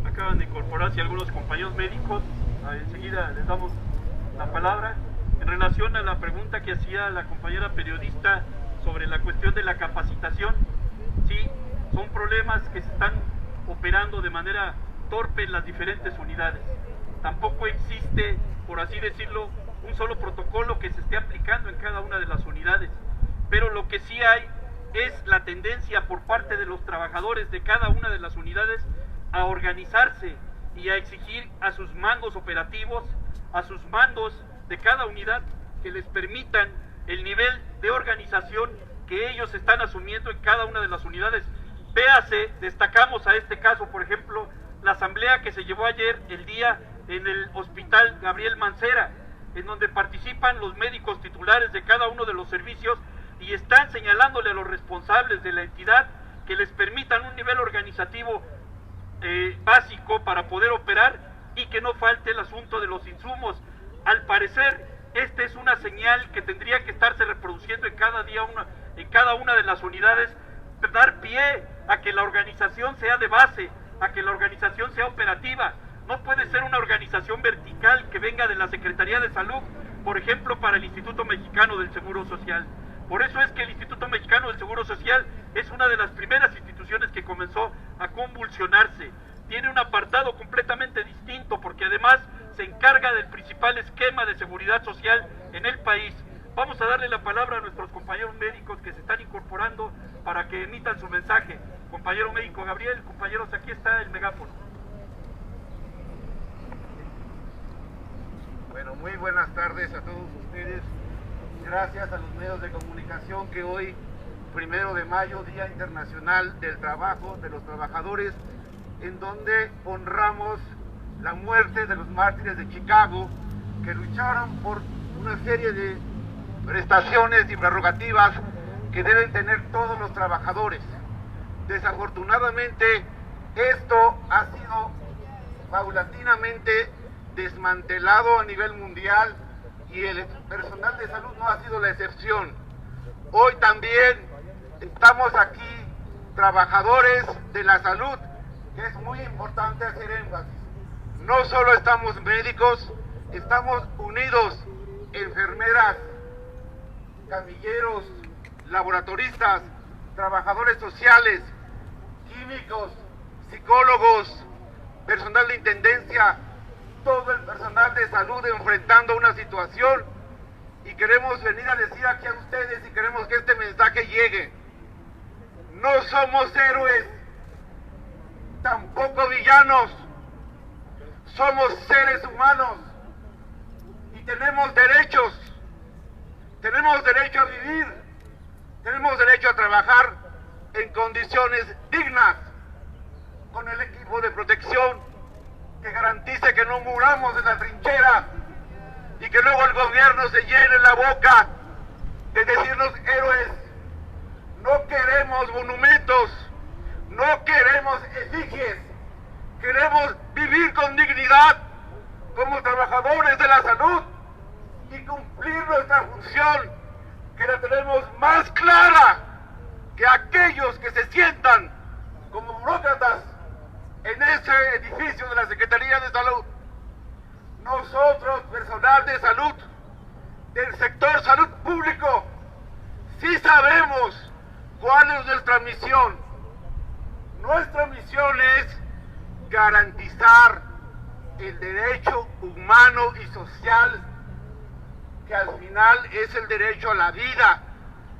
Acaban de incorporarse algunos compañeros médicos. Enseguida les damos la palabra. En relación a la pregunta que hacía la compañera periodista sobre la cuestión de la capacitación, sí, son problemas que se están operando de manera torpe en las diferentes unidades. Tampoco existe, por así decirlo, un solo protocolo que se esté aplicando en cada una de las unidades, pero lo que sí hay es la tendencia por parte de los trabajadores de cada una de las unidades a organizarse y a exigir a sus mandos operativos, a sus mandos de cada unidad que les permitan el nivel de organización que ellos están asumiendo en cada una de las unidades. Véase, destacamos a este caso, por ejemplo, la asamblea que se llevó ayer el día en el Hospital Gabriel Mancera, en donde participan los médicos titulares de cada uno de los servicios y están señalándole a los responsables de la entidad que les permitan un nivel organizativo básico para poder operar y que no falte el asunto de los insumos. Al parecer, esta es una señal que tendría que estarse reproduciendo en cada una de las unidades, dar pie a que la organización sea de base, a que la organización sea operativa. No puede ser una organización vertical que venga de la Secretaría de Salud, por ejemplo, para el Instituto Mexicano del Seguro Social. Por eso es que el Instituto Mexicano del Seguro Social es una de las primeras instituciones que comenzó a convulsionarse. Tiene un apartado completamente distinto porque además se encarga del principal esquema de seguridad social en el país. Vamos a darle la palabra a nuestros compañeros médicos que se están incorporando para que emitan su mensaje. Compañero médico Gabriel, compañeros, aquí está el megáfono. Bueno, muy buenas tardes a todos ustedes. Gracias a los medios de comunicación que hoy, 1 de mayo, Día Internacional del Trabajo, de los Trabajadores, en donde honramos la muerte de los mártires de Chicago, que lucharon por una serie de prestaciones y prerrogativas que deben tener todos los trabajadores. Desafortunadamente, esto ha sido paulatinamente desmantelado a nivel mundial y el personal de salud no ha sido la excepción. Hoy también estamos aquí, trabajadores de la salud, que es muy importante hacer énfasis. No solo estamos médicos, estamos unidos enfermeras, camilleros, laboratoristas, trabajadores sociales, químicos, psicólogos, personal de intendencia, todo el personal de salud enfrentando una situación, y queremos venir a decir aquí a ustedes y queremos que este mensaje llegue. No somos héroes, tampoco villanos, somos seres humanos y tenemos derechos a vivir, tenemos derecho a trabajar en condiciones dignas, con el equipo de protección que garantice que no muramos en la trinchera y que luego el gobierno se llene la boca de decirnos héroes. No queremos monumentos, no queremos efigies, queremos vivir con dignidad como trabajadores de la salud y cumplir nuestra función, que la tenemos más clara que aquellos que se sientan como burócratas en ese edificio de la Secretaría de Salud. Nosotros, personal de salud, del sector salud público, sí sabemos cuál es nuestra misión. Nuestra misión es garantizar el derecho humano y social, que al final es el derecho a la vida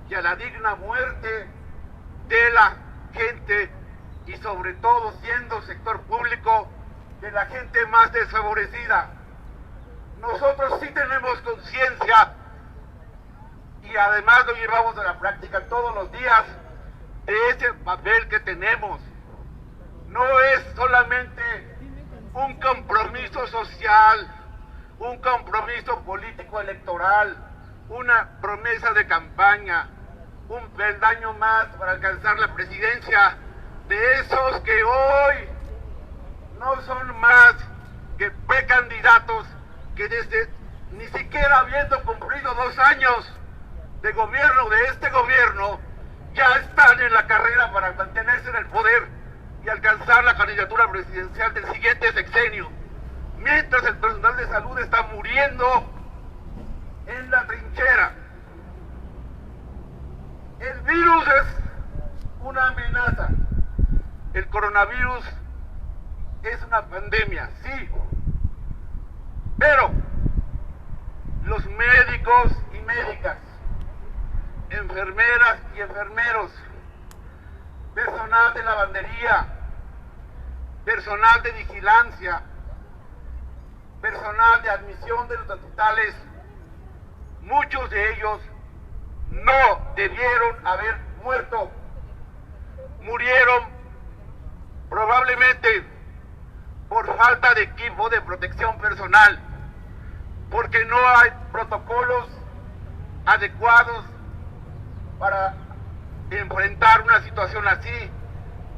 y a la digna muerte de la gente, y sobre todo, siendo sector público, de la gente más desfavorecida. Nosotros sí tenemos conciencia y además lo llevamos a la práctica todos los días de ese papel que tenemos. No es solamente un compromiso social, un compromiso político electoral, una promesa de campaña, un peldaño más para alcanzar la presidencia de esos que hoy no son más que precandidatos, que desde ni siquiera habiendo cumplido 2 años de gobierno de este gobierno, ya están en la carrera para mantenerse en el poder y alcanzar la candidatura presidencial del siguiente sexenio, mientras el personal de salud está muriendo en la trinchera. El virus es una amenaza. El coronavirus es una pandemia, sí, pero los médicos y médicas, enfermeras y enfermeros, personal de lavandería, personal de vigilancia, personal de admisión de los hospitales muchos de ellos no debieron haber muerto. Murieron probablemente por falta de equipo de protección personal, porque no hay protocolos adecuados para enfrentar una situación así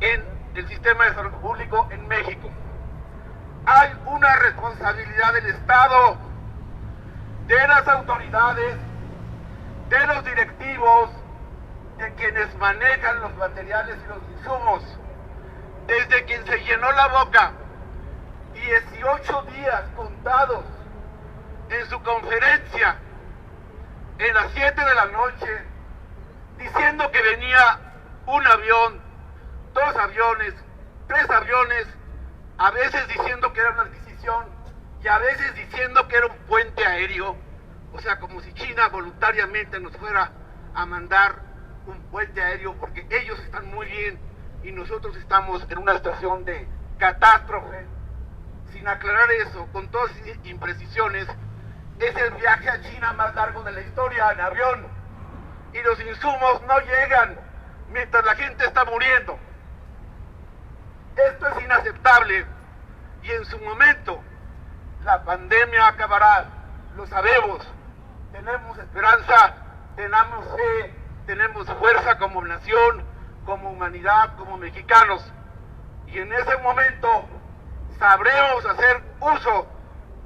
en el sistema de salud público en México. Hay una responsabilidad del Estado, de las autoridades, de los directivos, de quienes manejan los materiales y los insumos. Desde quien se llenó la boca 18 días contados en su conferencia en las 7 de la noche, diciendo que venía un avión, 2 aviones, 3 aviones, a veces diciendo que era una adquisición y a veces diciendo que era un puente aéreo, o sea, como si China voluntariamente nos fuera a mandar un puente aéreo, porque ellos están muy bien y nosotros estamos en una situación de catástrofe. Sin aclarar eso, con todas esas imprecisiones, es el viaje a China más largo de la historia en avión y los insumos no llegan mientras la gente está muriendo. Esto es inaceptable y en su momento la pandemia acabará, lo sabemos, tenemos esperanza, tenemos fe, tenemos fuerza como nación, como humanidad, como mexicanos, y en ese momento sabremos hacer uso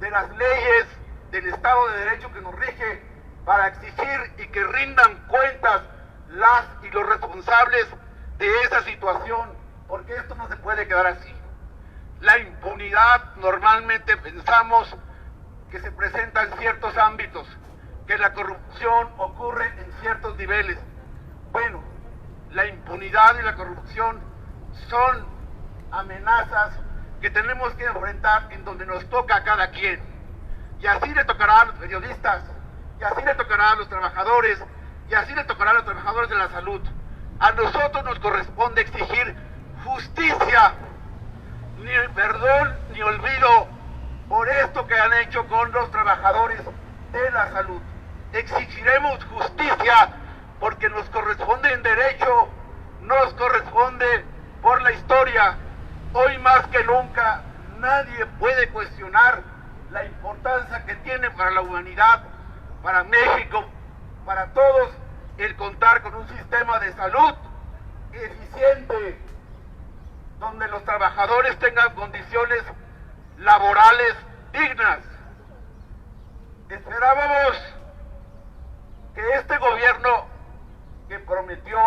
de las leyes del Estado de Derecho que nos rige para exigir y que rindan cuentas las y los responsables de esa situación, porque esto no se puede quedar así. La impunidad normalmente pensamos que se presenta en ciertos ámbitos, que la corrupción ocurre en ciertos niveles. Bueno, la impunidad y la corrupción son amenazas que tenemos que enfrentar en donde nos toca a cada quien. Y así le tocará a los periodistas, y así le tocará a los trabajadores, y así le tocará a los trabajadores de la salud. A nosotros nos corresponde exigir justicia, ni perdón ni olvido por esto que han hecho con los trabajadores de la salud. Exigiremos justicia porque nos corresponde en derecho, nos corresponde por la historia. Hoy más que nunca nadie puede cuestionar la importancia que tiene para la humanidad, para México, para todos, el contar con un sistema de salud eficiente, donde los trabajadores tengan condiciones laborales dignas. Esperábamos que este gobierno que prometió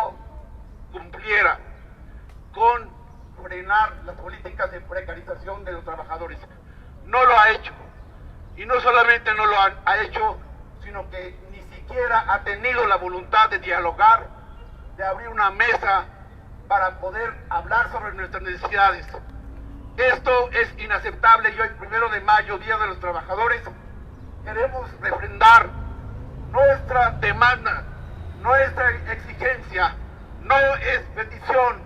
cumpliera con frenar las políticas de precarización de los trabajadores. No lo ha hecho. Y no solamente no lo ha hecho, sino que ni siquiera ha tenido la voluntad de dialogar, de abrir una mesa para poder hablar sobre nuestras necesidades. Esto es inaceptable y hoy, 1 de mayo, Día de los Trabajadores, queremos refrendar nuestra demanda, nuestra exigencia. No es petición,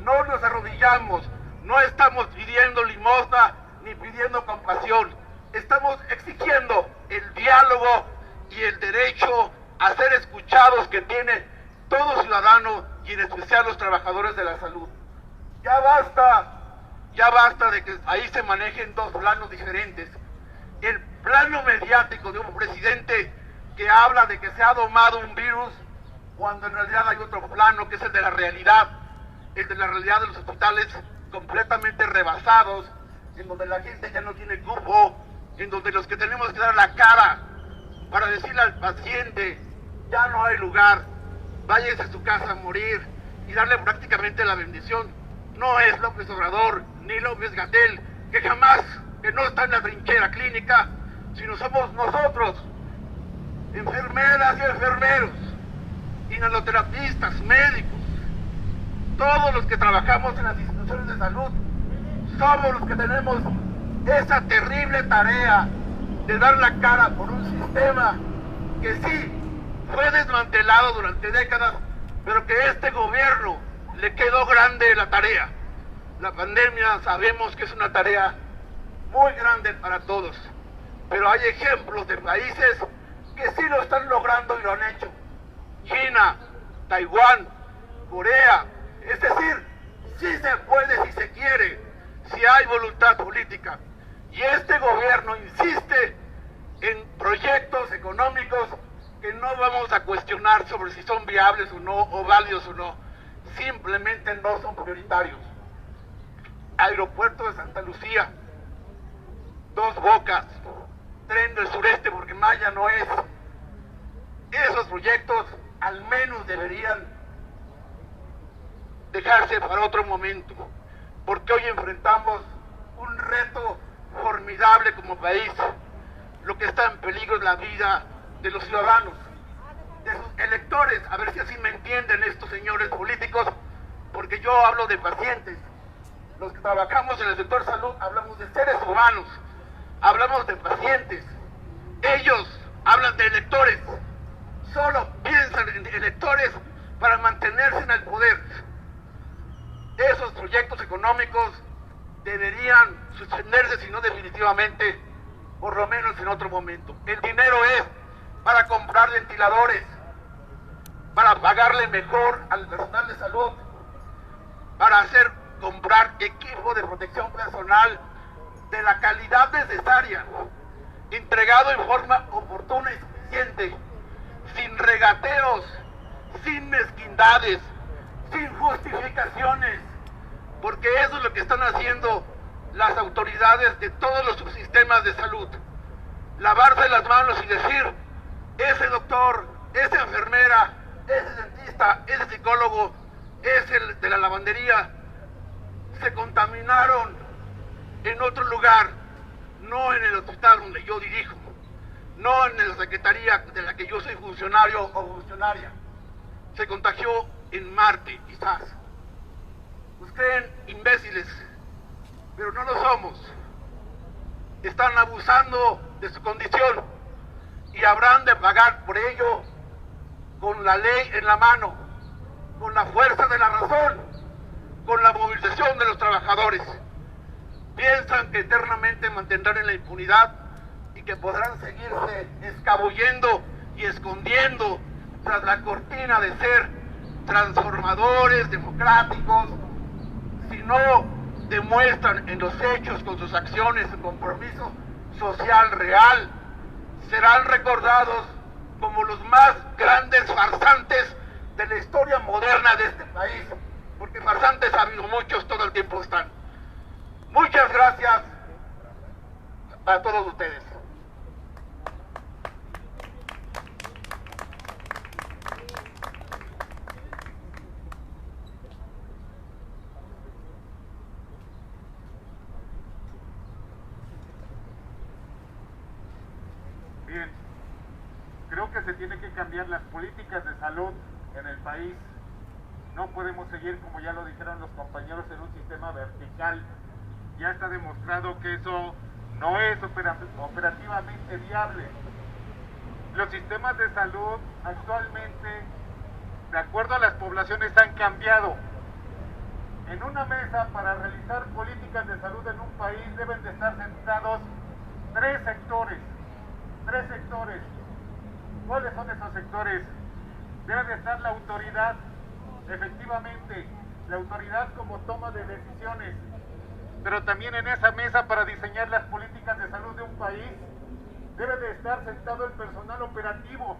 no nos arrodillamos, no estamos pidiendo limosna ni pidiendo compasión. Estamos exigiendo el diálogo y el derecho a ser escuchados que tiene todo ciudadano y en especial los trabajadores de la salud. Ya basta de que ahí se manejen dos planos diferentes. El plano mediático de un presidente que habla de que se ha domado un virus, cuando en realidad hay otro plano que es el de la realidad de los hospitales completamente rebasados, en donde la gente ya no tiene cupo, en donde los que tenemos que dar la cara para decirle al paciente, ya no hay lugar, váyase a su casa a morir, y darle prácticamente la bendición. No es López Obrador ni López-Gatell, que no está en la trinchera clínica, sino somos nosotros, enfermeras y enfermeros, inhaloterapistas, médicos, todos los que trabajamos en las instituciones de salud, somos los que tenemos esa terrible tarea de dar la cara por un sistema que sí fue desmantelado durante décadas, pero que este gobierno le quedó grande la tarea. La pandemia sabemos que es una tarea muy grande para todos, pero hay ejemplos de países que sí lo están logrando y lo han hecho. China, Taiwán, Corea, es decir, sí se puede si se quiere, si hay voluntad política. Y este gobierno insiste en proyectos económicos que no vamos a cuestionar sobre si son viables o no, o válidos o no, simplemente no son prioritarios. Aeropuerto de Santa Lucía, Dos Bocas, Tren del Sureste, porque Maya no es. Esos proyectos al menos deberían dejarse para otro momento, porque hoy enfrentamos un reto formidable como país. Lo que está en peligro es la vida de los ciudadanos, de sus electores. A ver si así me entienden estos señores políticos, porque yo hablo de pacientes. Los que trabajamos en el sector salud hablamos de seres humanos, hablamos de pacientes. Ellos hablan de electores, solo piensan en electores para mantenerse en el poder. Esos proyectos económicos deberían suspenderse, si no definitivamente, por lo menos en otro momento. El dinero es para comprar ventiladores, para pagarle mejor al personal de salud, para comprar equipo de protección personal de la calidad necesaria, entregado en forma oportuna y suficiente, sin regateos, sin mezquindades, sin justificaciones, porque eso es lo que están haciendo las autoridades de todos los subsistemas de salud. Lavarse las manos y decir, ese doctor, esa enfermera, ese dentista, ese psicólogo, ese de la lavandería, se contaminaron en otro lugar, no en el hospital donde yo dirijo, no en la secretaría de la que yo soy funcionario o funcionaria. Se contagió en Marte, quizás. Nos creen imbéciles, pero no lo somos. Están abusando de su condición y habrán de pagar por ello con la ley en la mano, con la fuerza de la razón, con la movilización de los trabajadores. Piensan que eternamente mantendrán en la impunidad y que podrán seguirse escabullendo y escondiendo tras la cortina de ser transformadores, democráticos, si no demuestran en los hechos, con sus acciones, un compromiso social real. Serán recordados como los más grandes farsantes de la historia moderna de este país, porque farsantes ha habido muchos, todo el tiempo están. Muchas gracias a todos ustedes. Bien, creo que se tiene que cambiar las políticas de salud en el país. No podemos seguir, como ya lo dijeron los compañeros, en un sistema vertical. Ya está demostrado que eso no es operativamente viable. Los sistemas de salud actualmente, de acuerdo a las poblaciones, han cambiado. En una mesa para realizar políticas de salud en un país deben de estar sentados tres sectores. ¿Cuáles son esos sectores? Debe de estar la autoridad, efectivamente, la autoridad como toma de decisiones, pero también en esa mesa para diseñar las políticas de salud de un país debe de estar sentado el personal operativo.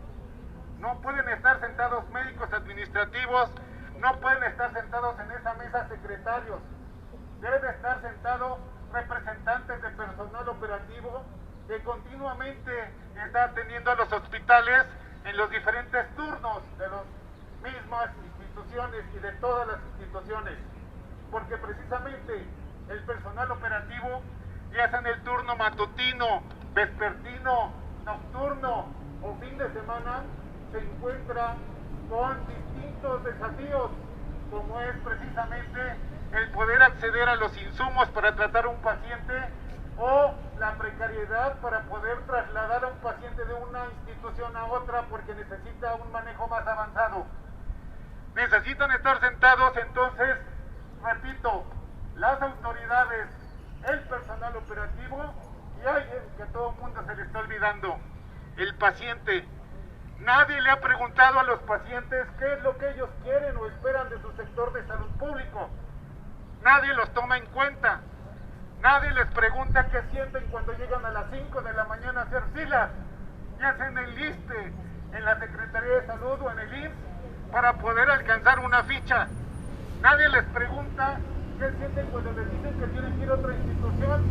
No pueden estar sentados médicos administrativos, no pueden estar sentados en esa mesa secretarios. Debe de estar sentados representantes de personal operativo que continuamente está atendiendo a los hospitales en los diferentes turnos de las mismas instituciones y de todas las instituciones, porque precisamente el personal operativo, ya sea en el turno matutino, vespertino, nocturno o fin de semana, se encuentra con distintos desafíos, como es precisamente el poder acceder a los insumos para tratar a un paciente o la precariedad para poder trasladar a un paciente de una institución a otra porque necesita un manejo más avanzado. Necesitan estar sentados, entonces, repito, las autoridades, el personal operativo y alguien que a todo el mundo se le está olvidando, el paciente. Nadie le ha preguntado a los pacientes qué es lo que ellos quieren o esperan de su sector de salud público. Nadie los toma en cuenta. Nadie les pregunta qué sienten cuando llegan a las 5 de la mañana a hacer filas, ya sea en el ISSSTE, en la Secretaría de Salud o en el IMSS, para poder alcanzar una ficha. Nadie les pregunta qué sienten cuando les dicen que tienen que ir a otra institución,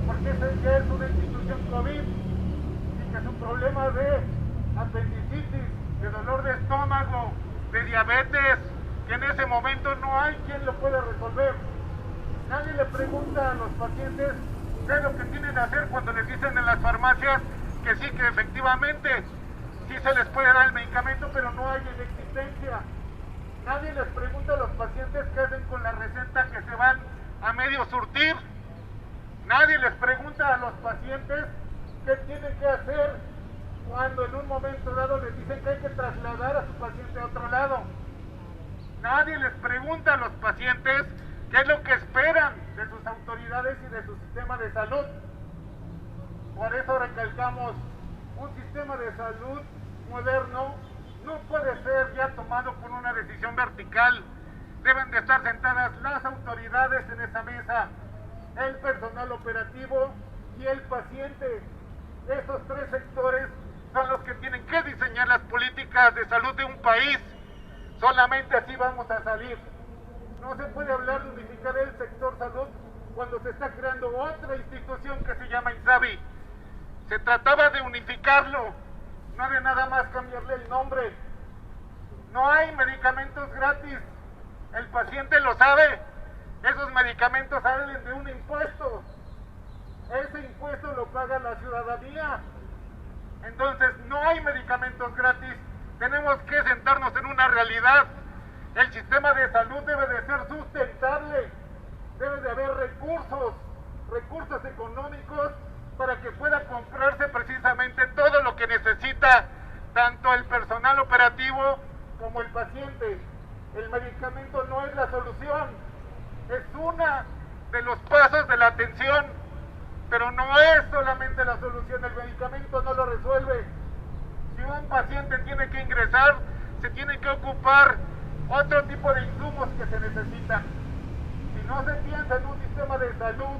porque esa ya es una institución COVID, y que su problema de apendicitis, de dolor de estómago, de diabetes, que en ese momento no hay quien lo pueda resolver. Nadie le pregunta a los pacientes qué es lo que tienen que hacer cuando les dicen en las farmacias que sí, que efectivamente sí se les puede dar el medicamento, pero no hay en existencia. Nadie les pregunta a los pacientes qué hacen con la receta que se van a medio surtir. Nadie les pregunta a los pacientes qué tienen que hacer cuando en un momento dado les dicen que hay que trasladar a su paciente a otro lado. Nadie les pregunta a los pacientes qué es lo que esperan de sus autoridades y de su sistema de salud. Por eso recalcamos, un sistema de salud moderno no puede ser ya tomado por una decisión vertical. Deben de estar sentadas las autoridades en esa mesa, el personal operativo y el paciente. Esos tres sectores son los que tienen que diseñar las políticas de salud de un país. Solamente así vamos a salir. No se puede hablar de unificar el sector salud cuando se está creando otra institución que se llama INSABI. Se trataba de unificarlo, no de nada más cambiarle el nombre. No hay medicamentos gratis, el paciente lo sabe. Esos medicamentos salen de un impuesto. Ese impuesto lo paga la ciudadanía. Entonces no hay medicamentos gratis. Tenemos que sentarnos en una realidad. El sistema de salud debe de ser sustentable. Debe de haber recursos económicos para que pueda comprarse precisamente todo lo que necesita tanto el personal operativo como el paciente. El medicamento no es la solución, es una de los pasos de la atención, pero no es solamente la solución. El medicamento no lo resuelve. Si un paciente tiene que ingresar, se tiene que ocupar otro tipo de insumos que se necesitan. Si no se piensa en un sistema de salud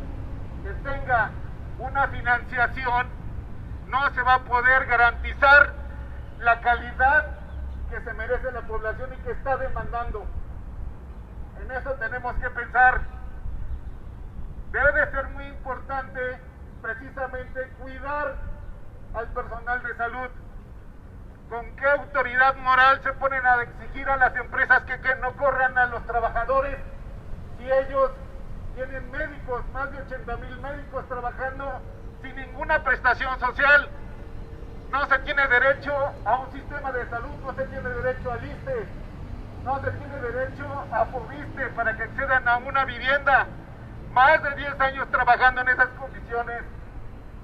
que tenga una financiación, no se va a poder garantizar la calidad que se merece la población y que está demandando. En eso tenemos que pensar. Debe de ser muy importante precisamente cuidar al personal de salud. ¿Con qué autoridad moral se ponen a exigir a las empresas que no corran a los trabajadores si ellos tienen médicos, más de 80,000 médicos trabajando sin ninguna prestación social? No se tiene derecho a un sistema de salud, no se tiene derecho al ISSSTE, no se tiene derecho a FOBISSSTE para que accedan a una vivienda. Más de 10 años trabajando en esas condiciones.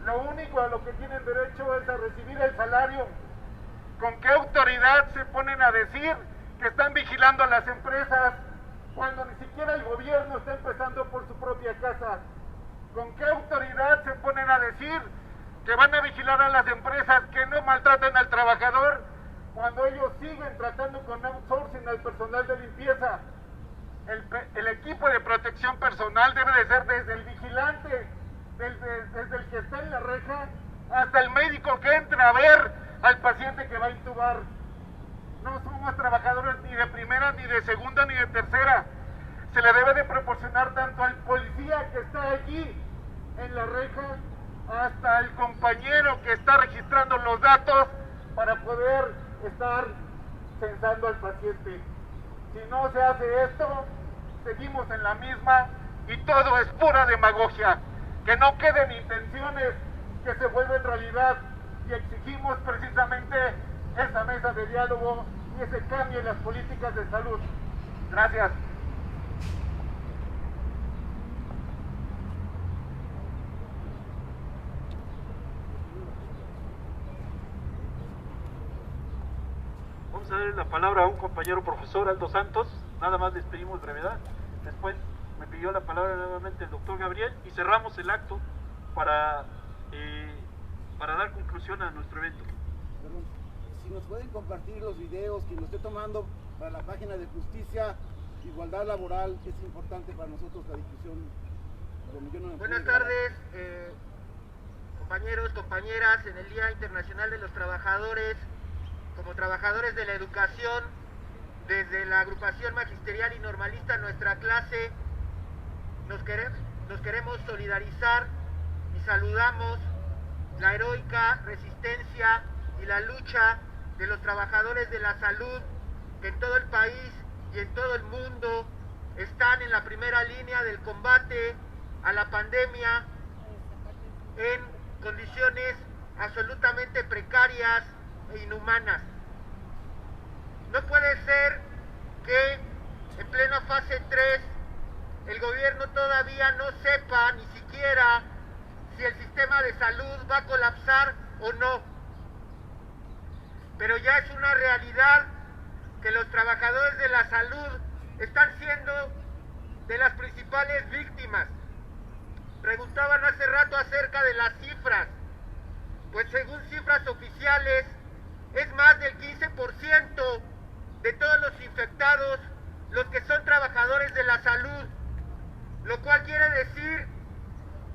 Lo único a lo que tienen derecho es a recibir el salario. ¿Con qué autoridad se ponen a decir que están vigilando a las empresas cuando ni siquiera el gobierno está empezando por su propia casa? ¿Con qué autoridad se ponen a decir que van a vigilar a las empresas que no maltraten al trabajador cuando ellos siguen tratando con outsourcing al personal de limpieza? El equipo de protección personal debe de ser desde el vigilante, desde el que está en la reja, hasta el médico que entra a ver al paciente que va a intubar. No somos trabajadores ni de primera, ni de segunda, ni de tercera. Se le debe de proporcionar tanto al policía que está allí en la reja, hasta al compañero que está registrando los datos para poder estar censando al paciente. Si no se hace esto, seguimos en la misma y todo es pura demagogia. Que no queden intenciones que se vuelven realidad, y exigimos precisamente esa mesa de diálogo y ese cambio en las políticas de salud. Gracias. Vamos a darle la palabra a un compañero profesor, Aldo Santos. Nada más les pedimos brevedad. Después me pidió la palabra nuevamente el doctor Gabriel y cerramos el acto para dar conclusión a nuestro evento. si nos pueden compartir los videos, quien lo esté tomando para la página de Justicia, Igualdad Laboral, es importante para nosotros la difusión. Buenas tardes, compañeros, compañeras, en el Día Internacional de los Trabajadores, como trabajadores de la educación, desde la agrupación magisterial y normalista, nuestra clase, nos queremos solidarizar y saludamos la heroica resistencia y la lucha de los trabajadores de la salud que en todo el país y en todo el mundo están en la primera línea del combate a la pandemia en condiciones absolutamente precarias e inhumanas. No puede ser que en plena fase 3 el gobierno todavía no sepa ni siquiera si el sistema de salud va a colapsar o no. Pero ya es una realidad que los trabajadores de la salud están siendo de las principales víctimas. Preguntaban hace rato acerca de las cifras. Pues según cifras oficiales, es más del 15% de todos los infectados los que son trabajadores de la salud, lo cual quiere decir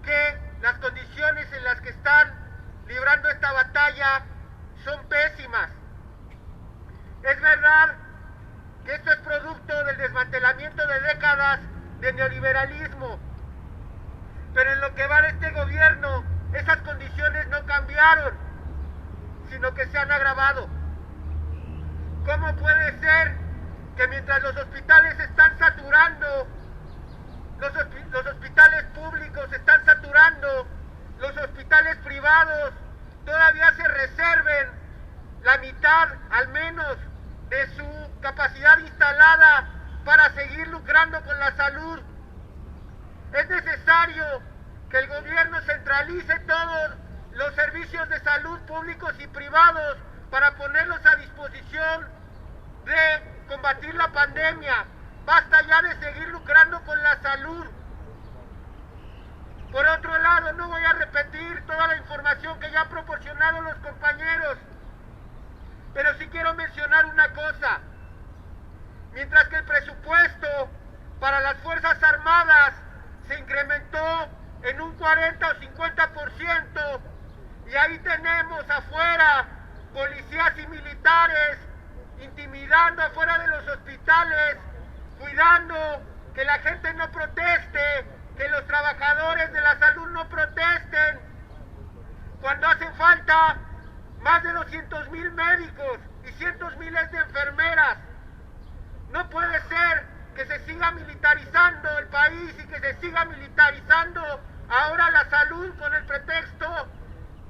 que las condiciones en las que están librando esta batalla son pésimas. Es verdad que esto es producto del desmantelamiento de décadas de neoliberalismo, pero en lo que va de este gobierno, esas condiciones no cambiaron, sino que se han agravado. ¿Cómo puede ser que mientras los hospitales están saturando, los hospitales públicos están saturando, los hospitales privados todavía se reserven la mitad al menos de su capacidad instalada para seguir lucrando con la salud? Es necesario que el gobierno centralice todos los servicios de salud públicos y privados para ponerlos a disposición de combatir la pandemia. Basta ya de seguir lucrando con la salud. Por otro lado, no voy a repetir toda la información que ya han proporcionado los compañeros, pero sí quiero mencionar una cosa. Mientras que el presupuesto para las Fuerzas Armadas se incrementó en un 40 o 50%, y ahí tenemos afuera policías y militares intimidando afuera de los hospitales, cuidando que la gente no proteste, que los trabajadores de la salud no protesten, cuando hacen falta más de 200,000 médicos y cientos miles de enfermeras. No puede ser que se siga militarizando el país y que se siga militarizando ahora la salud con el pretexto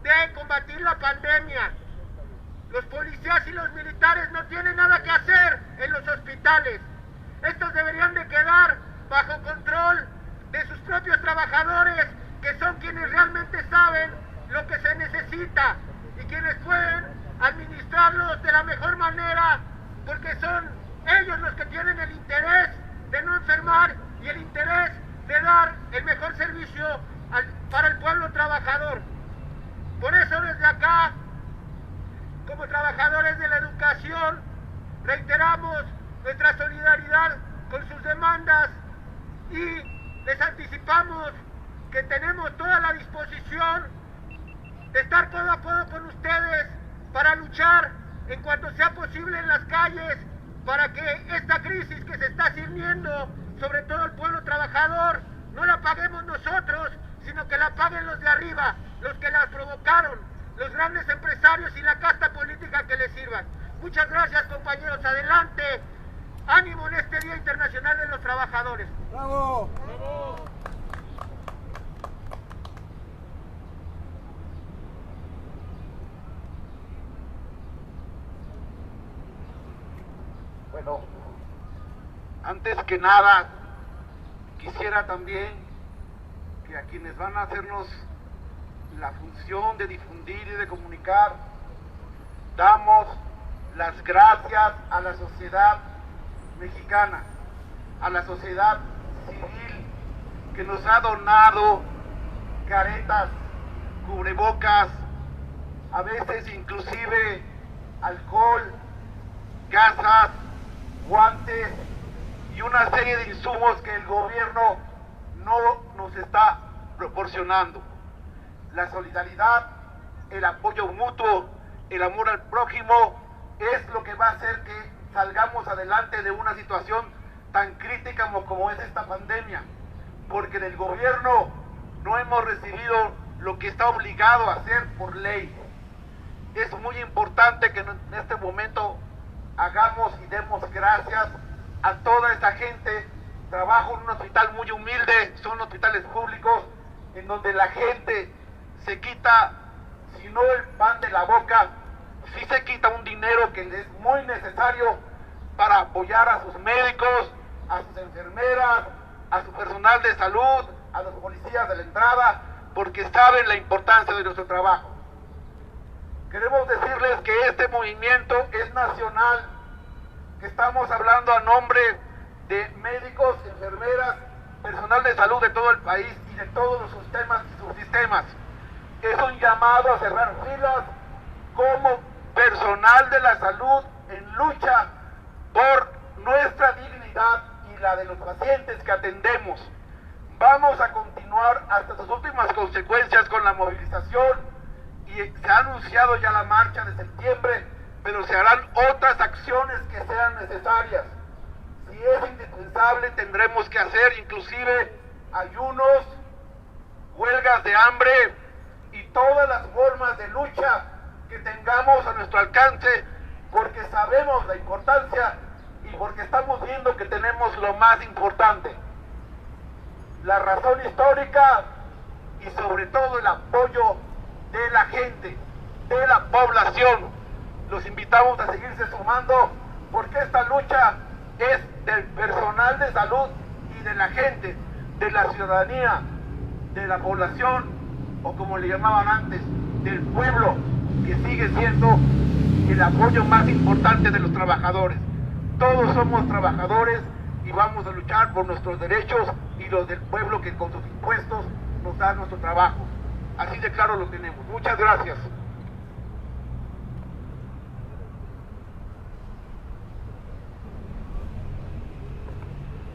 de combatir la pandemia. Los policías y los militares no tienen nada que hacer en los hospitales. Estos deberían de quedar bajo control de sus propios trabajadores, que son quienes realmente saben lo que se necesita y quienes pueden administrarlos de la mejor manera, porque son ellos los que tienen el interés de no enfermar y el interés de dar el mejor servicio para el pueblo trabajador. Por eso desde acá, como trabajadores de la educación, reiteramos nuestra solidaridad con sus demandas y les anticipamos que tenemos toda la disposición de estar codo a codo con ustedes para luchar en cuanto sea posible en las calles, para que esta crisis que se está cirniendo sobre todo el pueblo trabajador no la paguemos nosotros, sino que la paguen los de arriba, los que la provocaron, los grandes empresarios y la casta política que les sirvan. Muchas gracias, compañeros. Adelante. Ánimo en este Día Internacional de los Trabajadores. ¡Bravo! ¡Bravo! Bueno, antes que nada, quisiera también que a quienes van a hacernos la función de difundir y de comunicar, damos las gracias a la sociedad mexicana, a la sociedad civil que nos ha donado caretas, cubrebocas, a veces inclusive alcohol, gasas, guantes y una serie de insumos que el gobierno no nos está proporcionando. La solidaridad, el apoyo mutuo, el amor al prójimo es lo que va a hacer que salgamos adelante de una situación tan crítica como es esta pandemia, porque del gobierno no hemos recibido lo que está obligado a hacer por ley. Es muy importante que en este momento hagamos y demos gracias a toda esta gente. Trabajo en un hospital muy humilde, son hospitales públicos en donde la gente se quita, si no el pan de la boca, sí se quita un dinero que es muy necesario para apoyar a sus médicos, a sus enfermeras, a su personal de salud, a los policías de la entrada, porque saben la importancia de nuestro trabajo. Queremos decirles que este movimiento es nacional, que estamos hablando a nombre de médicos, enfermeras, personal de salud de todo el país y de todos los sistemas y subsistemas. Es un llamado a cerrar filas como personal de la salud en lucha por nuestra dignidad y la de los pacientes que atendemos. Vamos a continuar hasta sus últimas consecuencias con la movilización y se ha anunciado ya la marcha de septiembre, pero se harán otras acciones que sean necesarias. Si es indispensable, tendremos que hacer inclusive ayunos, huelgas de hambre y todas las formas de lucha que tengamos a nuestro alcance, porque sabemos la importancia y porque estamos viendo que tenemos lo más importante: la razón histórica y sobre todo el apoyo de la gente, de la población. Los invitamos a seguirse sumando, porque esta lucha es del personal de salud y de la gente, de la ciudadanía, de la población, o como le llamaban antes, del pueblo, que sigue siendo el apoyo más importante de los trabajadores. Todos somos trabajadores y vamos a luchar por nuestros derechos y los del pueblo que con sus impuestos nos da nuestro trabajo. Así de claro lo tenemos. Muchas gracias.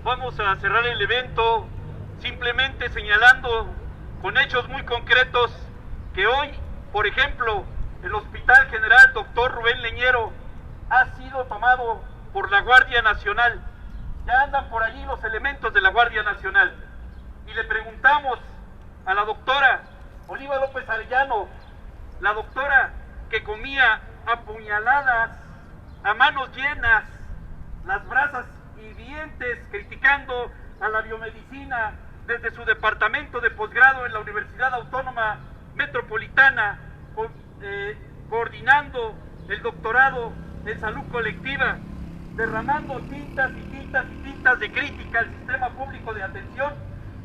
Vamos a cerrar el evento simplemente señalando con hechos muy concretos que hoy, por ejemplo, el Hospital General Dr. Rubén Leñero ha sido tomado por la Guardia Nacional. Ya andan por allí los elementos de la Guardia Nacional. Y le preguntamos a la doctora Oliva López Arellano, la doctora que comía a puñaladas, a manos llenas, las brasas hirvientes, criticando a la biomedicina desde su departamento de posgrado en la Universidad Autónoma Metropolitana, coordinando el doctorado en salud colectiva, derramando tintas y tintas y tintas de crítica al sistema público de atención.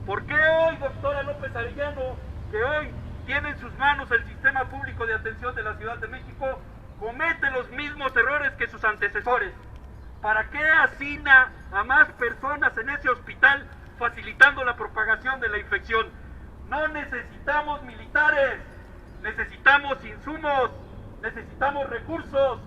¿Por qué hoy, doctora López Arellano, que hoy tiene en sus manos el sistema público de atención de la Ciudad de México, comete los mismos errores que sus antecesores? ¿Para qué hacina a más personas en ese hospital, facilitando la propagación de la infección? No necesitamos militares, necesitamos insumos, necesitamos recursos,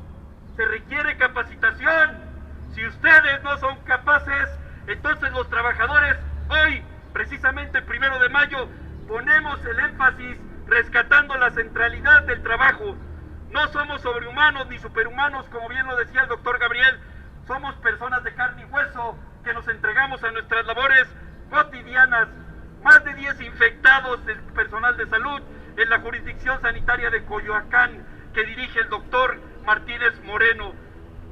se requiere capacitación. Si ustedes no son capaces, entonces los trabajadores hoy, precisamente el 1 de mayo, ponemos el énfasis rescatando la centralidad del trabajo. No somos sobrehumanos ni superhumanos, como bien lo decía el doctor Gabriel. Somos personas de carne y hueso que nos entregamos a nuestras labores cotidianas. Más de 10 infectados del personal de salud en la jurisdicción sanitaria de Coyoacán, que dirige el doctor Martínez Moreno.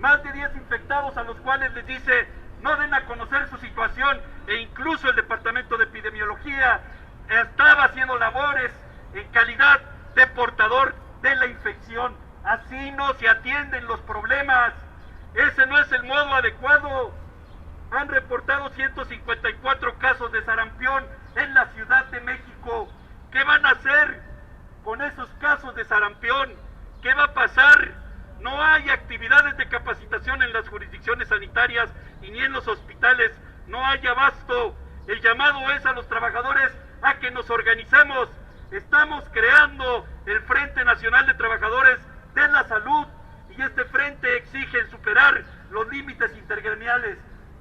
Más de 10 infectados a los cuales les dice no den a conocer su situación, e incluso el departamento de epidemiología estaba haciendo labores en calidad de portador de la infección. Así no se atienden los problemas. Ese no es el modo adecuado. Han reportado 154 casos de sarampión en la Ciudad de México. ¿Qué van a hacer con esos casos de sarampión? ¿Qué va a pasar? No hay actividades de capacitación en las jurisdicciones sanitarias y ni en los hospitales. No hay abasto. El llamado es a los trabajadores a que nos organicemos. Estamos creando el Frente Nacional de Trabajadores de la Salud y este frente exige superar los límites intergremiales.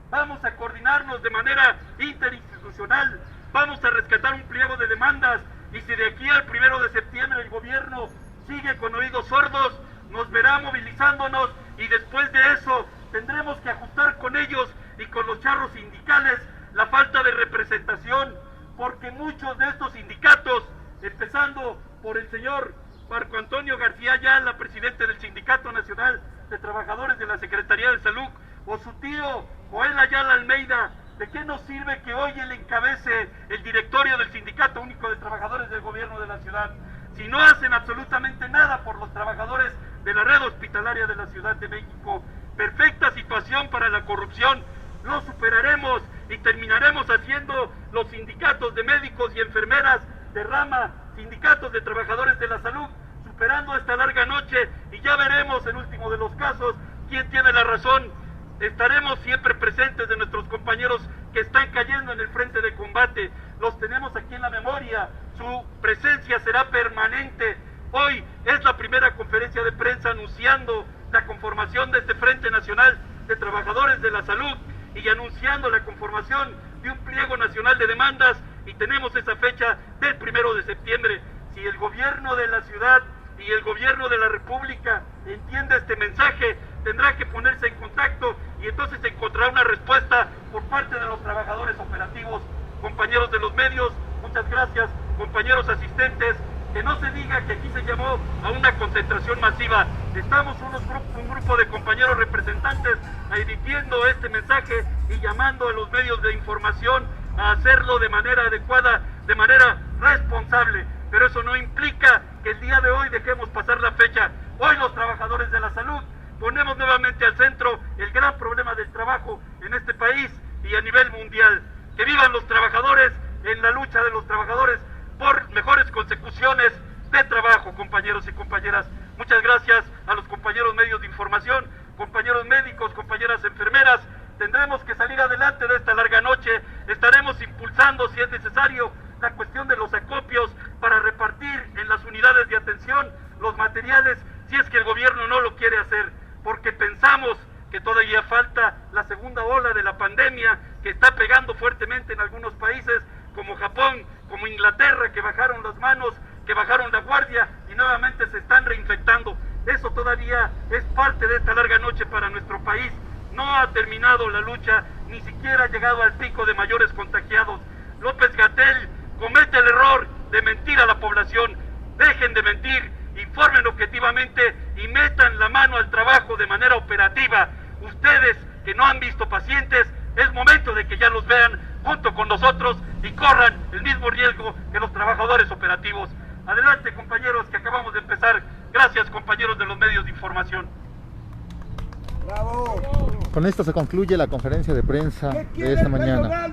Vamos a coordinarnos de manera interinstitucional, vamos a rescatar un pliego de demandas, y si de aquí al 1 de septiembre el gobierno sigue con oídos sordos, nos verá movilizándonos, y después de eso tendremos que ajustar con ellos y con los charros sindicales la falta de representación, porque muchos de estos sindicatos, empezando por el señor Marco Antonio García Ayala, presidente del Sindicato Nacional de Trabajadores de la Secretaría de Salud, o su tío Joel Ayala Almeida, ¿de qué nos sirve que hoy él encabece el directorio del Sindicato Único de Trabajadores del Gobierno de la Ciudad, si no hacen absolutamente nada por los trabajadores de la red hospitalaria de la Ciudad de México? Perfecta situación para la corrupción. Lo superaremos y terminaremos haciendo los sindicatos de médicos y enfermeras de rama, sindicatos de trabajadores de la salud, superando esta larga noche, y ya veremos en último de los casos quién tiene la razón. Estaremos siempre presentes de nuestros compañeros que están cayendo en el frente de combate, los tenemos aquí en la memoria, su presencia será permanente. Hoy es la primera conferencia de prensa anunciando la conformación de este Frente Nacional de Trabajadores de la Salud y anunciando la conformación de un pliego nacional de demandas, y tenemos esa fecha del 1 de septiembre. Si el gobierno de la ciudad y el gobierno de la República entiende este mensaje, tendrá que ponerse en contacto y entonces encontrará una respuesta por parte de los trabajadores operativos. Compañeros de los medios, muchas gracias. Compañeros asistentes, que no se diga que aquí se llamó a una concentración masiva. Estamos un grupo de compañeros representantes emitiendo este mensaje y llamando a los medios de información a hacerlo de manera adecuada, de manera responsable. Pero eso no implica que el día de hoy dejemos pasar la fecha. Hoy los trabajadores de la salud ponemos nuevamente al centro el gran problema del trabajo en este país y a nivel mundial. Que vivan los trabajadores en la lucha de los trabajadores por mejores consecuciones de trabajo, compañeros y compañeras. Muchas gracias a los compañeros medios de información, compañeros médicos, compañeras enfermeras. Tendremos que salir adelante de esta larga noche. Estaremos impulsando, si es necesario, la cuestión de los acopios para repartir en las unidades de atención los materiales, si es que el gobierno no lo quiere hacer, porque pensamos que todavía falta la segunda ola de la pandemia, que está pegando fuertemente en algunos países como Japón, como Inglaterra, que bajaron las manos, que bajaron la guardia y nuevamente se están reinfectando. Eso todavía es parte de esta larga noche para nuestro país. No ha terminado la lucha, ni siquiera ha llegado al pico de mayores contagiados. López-Gatell comete el error de mentir a la población. Dejen de mentir, informen objetivamente y metan la mano al trabajo de manera operativa. Ustedes que no han visto pacientes, es momento de que ya los vean junto con nosotros y corran el mismo riesgo que los trabajadores operativos. Adelante, compañeros, que acabamos de empezar. Gracias, compañeros de los medios de información. ¡Bravo! Con esto se concluye la conferencia de prensa de esta mañana.